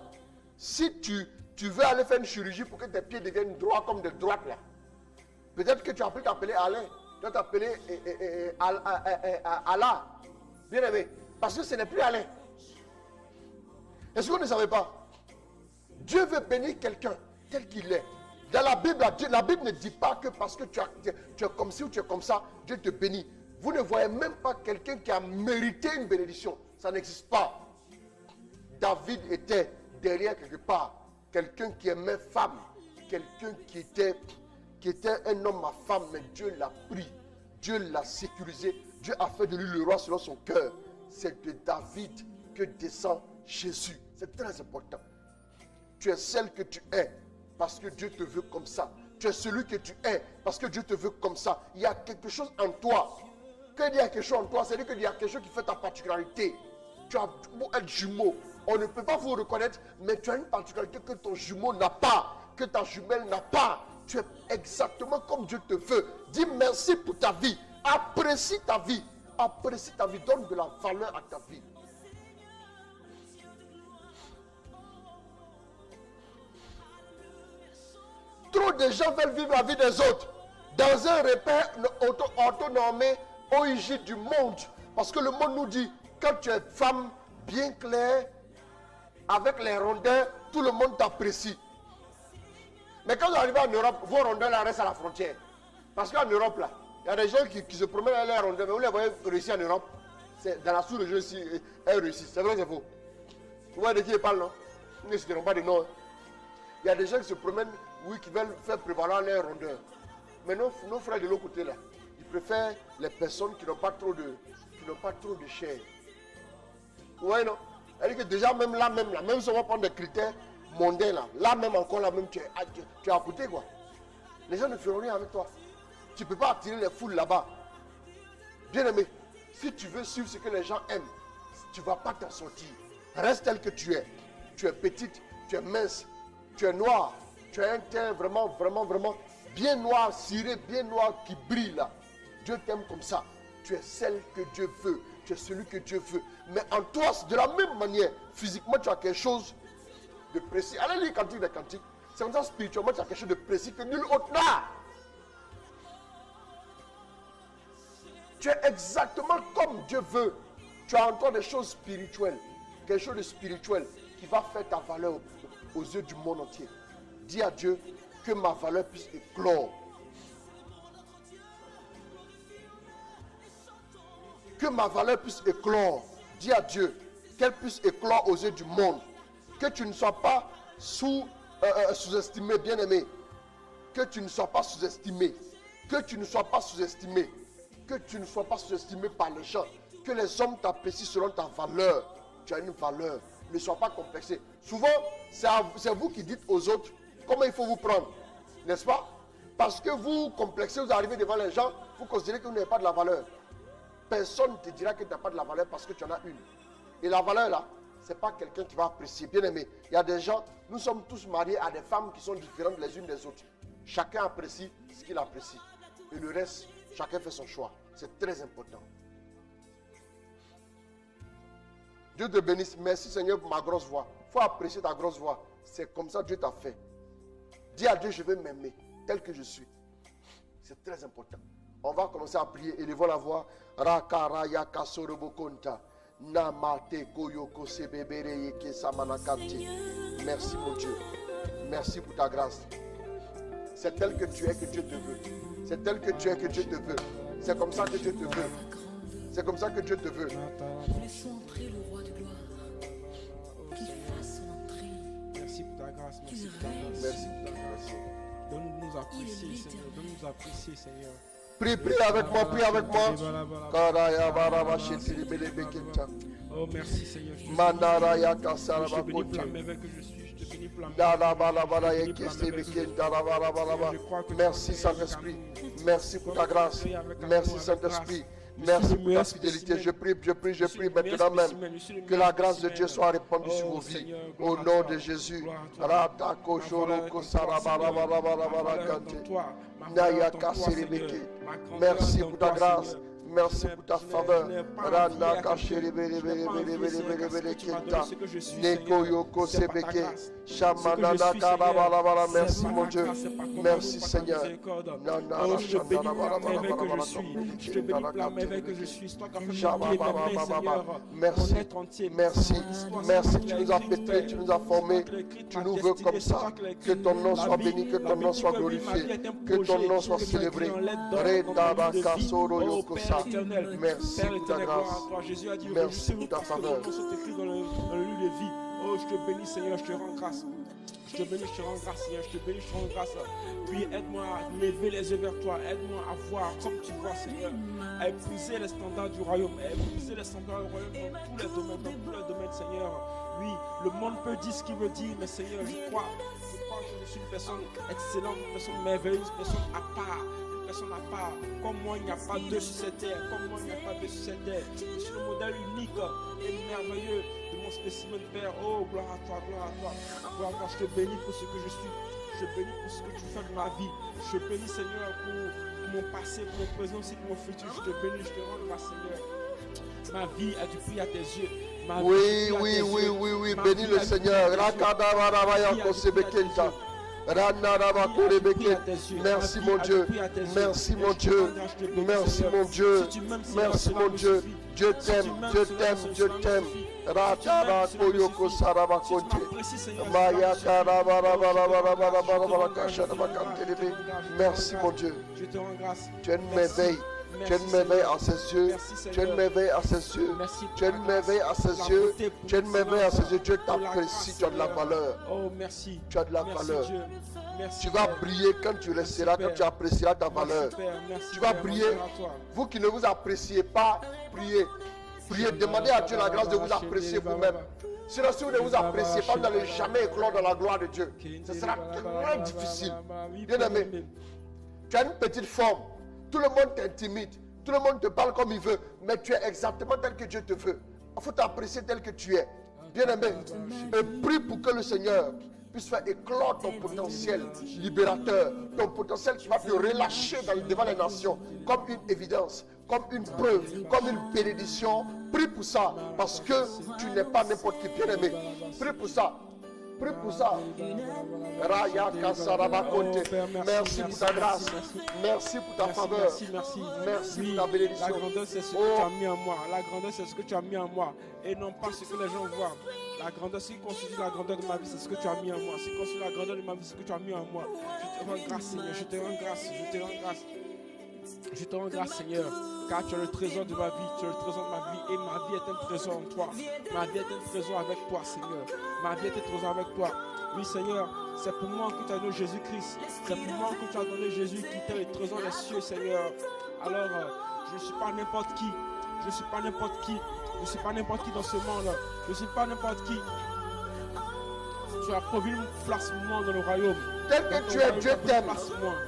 si tu veux aller faire une chirurgie pour que tes pieds deviennent droits comme des droites là, peut-être que tu as pu t'appeler Alain, tu vas t'appeler Allah, bien aimé, parce que ce n'est plus Alain. Est-ce que vous ne savez pas? Dieu veut bénir quelqu'un tel qu'il est. Dans la Bible ne dit pas que parce que tu es comme ci ou tu es comme ça, Dieu te bénit. Vous ne voyez même pas quelqu'un qui a mérité une bénédiction. Ça n'existe pas. David était derrière quelque part. Quelqu'un qui aimait femme. Quelqu'un qui était un homme à femme, mais Dieu l'a pris. Dieu l'a sécurisé. Dieu a fait de lui le roi selon son cœur. C'est de David que descend Jésus. C'est très important. Tu es celle que tu es parce que Dieu te veut comme ça. Tu es celui que tu es parce que Dieu te veut comme ça. Il y a quelque chose en toi. Quand il y a quelque chose en toi, c'est-à-dire qu'il y a quelque chose qui fait ta particularité. Tu as beau être jumeau. On ne peut pas vous reconnaître, mais tu as une particularité que ton jumeau n'a pas, que ta jumelle n'a pas. Tu es exactement comme Dieu te veut. Dis merci pour ta vie. Apprécie ta vie. Apprécie ta vie. Donne de la valeur à ta vie. Trop de gens veulent vivre la vie des autres dans un repère autonomé OIG du monde. Parce que le monde nous dit, quand tu es femme bien claire, avec les rondeurs, tout le monde t'apprécie. Mais quand vous arrivez en Europe, vos rondeurs là restent à la frontière. Parce qu'en Europe là, il y a des gens qui se promènent avec les rondeurs, mais vous les voyez réussir en Europe. C'est dans la sous-région ici, elles réussissent. C'est vrai, c'est faux. Vous voyez de qui ils parlent, non? Ils ne citeront pas de nom. Il y a des gens qui se promènent, oui, qui veulent faire prévaloir les rondeurs. Mais nos frères de l'autre côté là, ils préfèrent les personnes qui n'ont pas trop de chair. Ouais, non? C'est-à-dire que déjà, même si on va prendre des critères mondains là même encore, là même, tu es à côté, quoi. Les gens ne feront rien avec toi. Tu ne peux pas attirer les foules là-bas. Bien aimé, si tu veux suivre ce que les gens aiment, tu ne vas pas t'en sortir. Reste tel que tu es. Tu es petite, tu es mince, tu es noir, tu as un teint vraiment bien noir, ciré, bien noir qui brille là. Dieu t'aime comme ça. Tu es celle que Dieu veut. Tu es celui que Dieu veut. Mais en toi, de la même manière, physiquement, tu as quelque chose de précis. Allez lire Cantique des Cantiques. C'est comme ça, spirituellement, tu as quelque chose de précis que nul autre n'a. Tu es exactement comme Dieu veut. Tu as en toi des choses spirituelles. Quelque chose de spirituel qui va faire ta valeur aux yeux du monde entier. Dis à Dieu que ma valeur puisse éclore. Que ma valeur puisse éclore. Dis à Dieu qu'elle puisse éclore aux yeux du monde. Que tu ne sois pas sous-estimé, bien-aimé. Que tu ne sois pas sous-estimé. Que tu ne sois pas sous-estimé. Que tu ne sois pas sous-estimé par les gens. Que les hommes t'apprécient selon ta valeur. Tu as une valeur. Ne sois pas complexé. Souvent, c'est vous qui dites aux autres comment il faut vous prendre. N'est-ce pas? Parce que vous complexez, vous arrivez devant les gens, vous considérez que vous n'avez pas de la valeur. Personne ne te dira que tu n'as pas de la valeur parce que tu en as une. Et la valeur là, ce n'est pas quelqu'un qui va apprécier. Bien aimé, il y a des gens, nous sommes tous mariés à des femmes qui sont différentes les unes des autres. Chacun apprécie ce qu'il apprécie. Et le reste, chacun fait son choix. C'est très important. Dieu te bénisse. Merci Seigneur pour ma grosse voix. Il faut apprécier ta grosse voix. C'est comme ça que Dieu t'a fait. Dis à Dieu, je vais m'aimer tel que je suis. C'est très important. On va commencer à prier. Élevons la voix. Rakaraya kasorobokonta. Namate koyoko sebebere yeke samanakati. Merci mon Dieu. Merci pour ta grâce. C'est tel que tu es que Dieu te veut. C'est tel que tu es que Dieu te veut. C'est comme ça que Dieu te veut. C'est comme ça que Dieu te veut. Laissons entrer le roi de gloire. Qu'il fasse son entrée. Merci pour ta grâce. Merci Qu'il pour ta grâce. Merci pour ta grâce. Donne-nous de nous apprécier, Seigneur. Donne-nous de nous apprécier, Seigneur. Prie, prie avec moi, prie avec moi. Karaya baraba shetiri belebe kenta. Oh, merci, Seigneur. Je te Mandaraya bénis kasaraba pour la kocha. merveille que je suis. Je te bénis pour la Dala merveille. bala bala Je te bénis yeke pour la merveille que je sebeke suis. dala bala bala bala. Merci Saint-Esprit. Merci pour ta grâce. Merci Saint-Esprit. Merci pour ta fidélité. Je prie maintenant même que la grâce de Dieu soit répandue sur vos vies. Au nom de Jésus. Ratako shoroko sarabarabarabara kante. Nayaka serebeke. Merci pour ta grâce. Merci pour ta faveur. Rana kasherebere kenta. Neko yoko sebeke. Shamanana karabarabara. Merci mon Dieu. Merci Seigneur. Oh, je te bénis pour la merveille que je suis. Je te bénis pour la merveille que je suis. C'est toi qui as fait m'aimer, Seigneur. Merci, Mon être entier. merci, merci. Tu nous as pétrés, tu nous as formés. Tu nous veux comme ça. Que ton nom soit béni, que ton nom soit glorifié, que ton nom soit célébré. Merci pour ta grâce. Jésus a dit, Merci pour ta faveur. sont écrits dans le livre de vie. Oh, je te bénis, Seigneur, je te rends grâce. Je te bénis, je te rends grâce, Seigneur. Je te bénis, je te rends grâce. Puis aide-moi à lever les yeux vers toi. Aide-moi à voir comme tu vois, Seigneur. À épouser les standards du royaume. À épouser les standards du royaume dans tous les domaines, Seigneur. Oui, le monde peut dire ce qu'il veut dire, mais Seigneur, je crois que je suis une personne excellente, une personne merveilleuse, une personne à part. Personne à part. Comme moi, il n'y a pas deux sur cette terre. Comme moi, il n'y a pas deux sur cette terre. Je suis le modèle unique et merveilleux de mon spécimen de Père. Oh, gloire à toi, gloire à toi. Gloire à toi. Je te bénis pour ce que je suis. Je te bénis pour ce que tu fais de ma vie. Je te bénis, Seigneur, pour mon passé, pour mon présent, aussi pour mon futur. Je te bénis, je te rends grâce, Seigneur. Ma vie a du prix à tes yeux. Ma vie a du prix à tes yeux. Oui. Ma Bénis vie le a du Seigneur. prix à tes yeux. Merci mon Dieu. Merci mon Dieu. Merci mon Dieu. Merci mon Dieu. Dieu t'aime. Dieu t'aime. Dieu t'aime. Ratara koyoko saraba konte. Maya karabara kashana kantelebe. Merci mon Dieu. Je te rends grâce. Tu es une merveille. Tu es une merveille à ses yeux. Tu es une merveille à ses yeux. Tu es une merveille à ses yeux. Tu es une merveille à ses yeux. Dieu t'apprécie. Tu as de la valeur. Oh, merci. Tu as de la valeur. Dieu. Merci, Tu vas Père. briller quand tu resteras, quand tu apprécieras ta valeur. Merci, Père. Merci, Tu vas Père. briller. Gloire à toi. Vous qui ne vous appréciez pas, priez. Priez, demandez à Dieu la grâce de vous apprécier vous-même. Sinon, si vous ne vous appréciez pas, vous n'allez jamais éclore dans la gloire de Dieu. Ce sera très difficile. Bien aimé, tu as une petite forme. Tout le monde t'intimide. Tout le monde te parle comme il veut. Mais tu es exactement tel que Dieu te veut. Il faut t'apprécier tel que tu es. Bien aimé, et prie pour que le Seigneur puisse faire éclore ton potentiel libérateur, ton potentiel qui va te relâcher devant les nations comme une évidence, comme une preuve, comme une bénédiction. Prie pour ça, parce que tu n'es pas n'importe qui. Bien aimé, prie pour ça. Prie pour ça. Raya Kasaraba Konte. Merci pour ta grâce. Merci pour ta faveur. Merci pour ta bénédiction. La grandeur, c'est ce que tu as mis en moi. La grandeur, c'est ce que tu as mis en moi. Et non pas ce que les gens voient. La grandeur, ce qui constitue la grandeur de ma vie, c'est ce que tu as mis en moi. Ce qui constitue la grandeur de ma vie, c'est ce que tu as mis en moi. Je te rends grâce, Seigneur. Je te rends grâce. Je te rends grâce. Je te rends grâce, Seigneur, car tu es le trésor de ma vie, tu es le trésor de ma vie, et ma vie est un trésor en toi. Ma vie est un trésor avec toi, Seigneur. Ma vie est un trésor avec toi. Oui, Seigneur, c'est pour moi que tu as donné Jésus-Christ. C'est pour moi que tu as donné Jésus qui était le trésor des cieux, Seigneur. Alors, je ne suis pas n'importe qui. Je ne suis pas n'importe qui. Je ne suis pas n'importe qui dans ce monde. Je ne suis pas n'importe qui. Tu as promis une place pour moi dans le royaume. Tel que tu es, Dieu t'aime.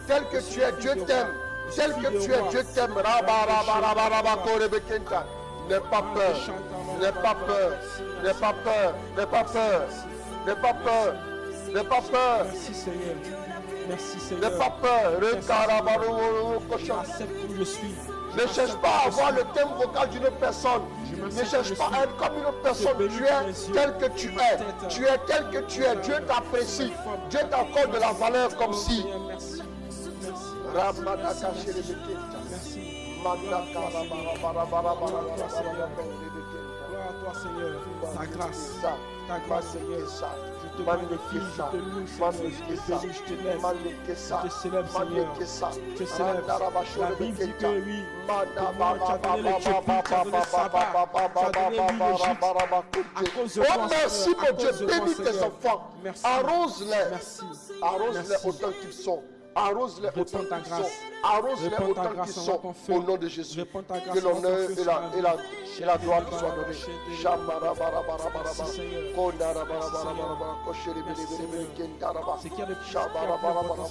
Tel que tu es, Dieu t'aime. Tel que tu es, Dieu t'aime. N'aie pas peur. N'aie pas peur. N'aie pas peur. N'aie pas peur. N'aie pas peur. N'aie pas peur. Merci, Seigneur. Merci, Seigneur. N'aie pas peur. Accepte où je suis. Ne cherche pas à avoir le thème vocal d'une personne. Ne cherche pas à être comme une autre personne. Tu es tel que tu es. Tu es tel que tu es. Dieu t'apprécie. Dieu t'accorde de la valeur comme si. Merci. Merci. Gloire à toi, Seigneur, ta grâce. Ta grâce, Seigneur. Je te magnifie, je te loue, Seigneur. Je te bénis, je te lève. Je te célèbre, Seigneur. Je te célèbre. La Bible dit que oui, tu as donné l'Éthiopie, tu as donné Saba, tu as donné l'Égypte. À cause de Oh, toi, merci, Seigneur, à mon Dieu. cause de moi, Bénis tes Seigneur. enfants. Merci. Arrose-les. Merci. Arrose-les Merci. autant qu'ils sont. Arrose-les Répands autant ta qu'ils grâce. sont. Arrose-les Répands ta autant qu'ils grâce, sont. envoie ton feu. Au nom de Jésus. Répands ta grâce, Que l'honneur envoie ton feu et sur la, la et la, et la gloire te soient Merci, données. Seigneur. Shabarabarabarabara. Merci, Seigneur. Kondarabarabarabara. Koshiribiribiri. Kendaraba. C'est qu'il y a de plus Shabarabarabarabara.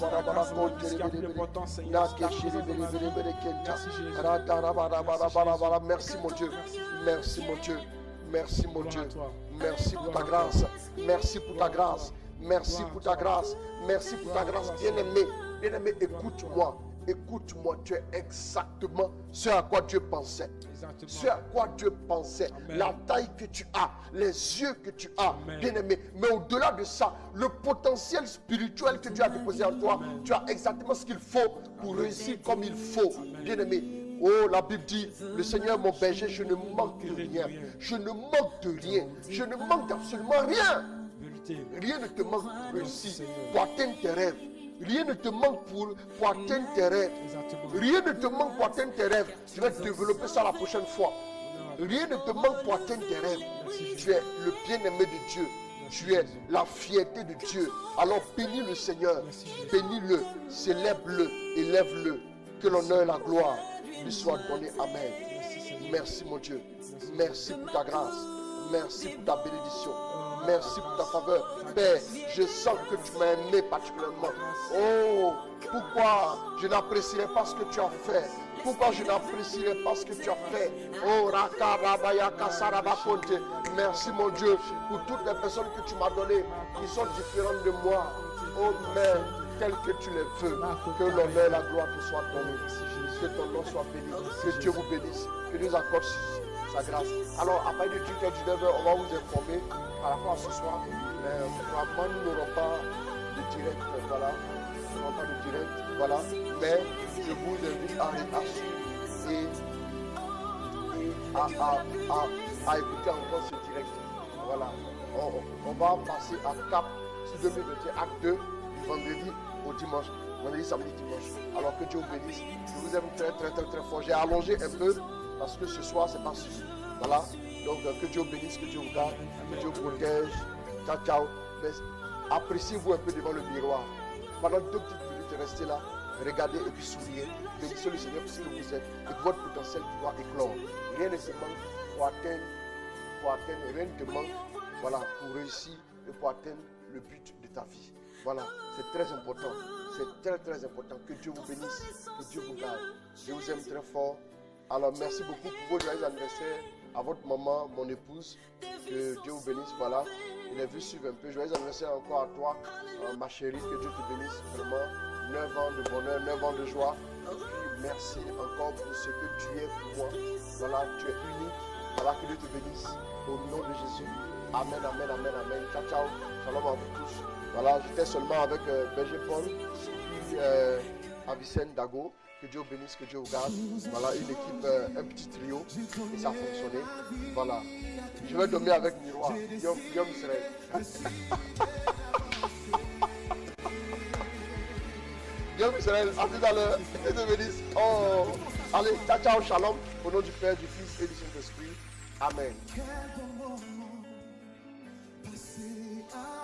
c'est qu'il y a plus d'importance, Seigneur. Nakeshiribiribiri. Kenta. Merci, Jésus. Radarabarabarabara. Merci, mon Dieu. Merci, mon Dieu. Merci, mon Gloire Dieu. à toi. Merci pour ta Gloire à grâce. Merci pour ta grâce. Merci Gloire pour à ta toi. grâce. Merci pour ta Gloire à grâce. toi, Bien-aimé, bien-aimé, écoute-moi. Écoute-moi, tu es exactement ce à quoi Dieu pensait. Exactement. Ce à quoi Dieu pensait. Amen. La taille que tu as, les yeux que tu as, Amen. bien-aimé. Mais au-delà de ça, le potentiel spirituel que Dieu a déposé en toi, tu as exactement ce qu'il faut pour réussir comme il faut. Bien-aimé. Oh, la Bible dit, le Seigneur mon berger, je ne manque de rien. Je ne manque de rien. Je ne manque d'absolument rien. Vérité. Rien ne te manque pour réussir, Seigneur. pour atteindre tes rêves. Rien ne te manque pour atteindre tes rêves. Exactement. Rien ne te manque pour atteindre tes rêves. Je vais développer ça la prochaine fois. Rien ne te manque pour atteindre tes rêves. Tu es le bien-aimé de Dieu. Tu es la fierté de Dieu. Alors bénis le Seigneur. Bénis-le, célèbre-le, élève-le. Que l'honneur et la gloire lui soient donnés. Amen. Merci mon Dieu. Merci pour ta grâce. Merci pour ta bénédiction. Merci pour ta faveur. Père, je sens que tu m'as aimé particulièrement. Oh, pourquoi je n'apprécierais pas ce que tu as fait? Pourquoi je n'apprécierais pas ce que tu as fait? Oh, Raka Rabaya Kasaraba Konte. Merci mon Dieu pour toutes les personnes que tu m'as données qui sont différentes de moi. Oh, mais tel que tu les veux, que l'honneur et la gloire te soient donnés. Que ton nom soit béni. Que Dieu vous bénisse. Que Dieu accorde sa grâce. Alors, à partir de 18h, on va vous informer par rapport à ce soir. Mais probablement, nous n'aurons pas de direct. Voilà. Nous n'aurons pas de direct. Voilà. Mais je vous invite à suivre et à écouter encore ce direct. Voilà. On va passer à Cap sur 2021, acte 2, du vendredi au dimanche. Vendredi, samedi, dimanche. Alors que Dieu vous bénisse. Je vous aime très, très, très, très fort. J'ai allongé un peu parce que ce soir, c'est pas sûr. Voilà. Donc, que Dieu vous bénisse, que Dieu vous garde, que Dieu vous protège. Ciao, ciao. Mais appréciez-vous un peu devant le miroir. Pendant 2 petites minutes, restez là. Regardez et puis souriez. Bénissez le Seigneur pour ce que vous êtes et que votre potentiel doit éclore. Rien ne se manque pour atteindre, rien ne te manque, voilà, pour réussir et pour atteindre le but de ta vie. Voilà, c'est très important. C'est très très important. Que Dieu vous bénisse, que Dieu vous garde. Je vous aime très fort. Alors merci beaucoup pour vos joyeux anniversaires à votre maman, mon épouse. Que Dieu vous bénisse. Voilà, il est vu suivre un peu. Joyeux anniversaire encore à toi, ma chérie. Que Dieu te bénisse vraiment. 9 ans de bonheur, 9 ans de joie. Et puis merci encore pour ce que tu es pour moi. Voilà, tu es unique. Voilà, que Dieu te bénisse. Au nom de Jésus. Amen, amen, amen, amen. Ciao, ciao. Shalom à vous tous. Voilà, j'étais seulement avec Berger Paul, puis Avicenne Dago. Que Dieu vous bénisse, que Dieu vous garde. Voilà, une équipe, un petit trio. Et ça a fonctionné. Voilà. Je vais dormir avec Miroir. Guillaume Israël. Guillaume Israël, à tout à l'heure. Que Dieu vous bénisse. Oh. Allez, ciao, ciao, shalom. Au nom du Père, du Fils et du Saint-Esprit. Amen. Passé à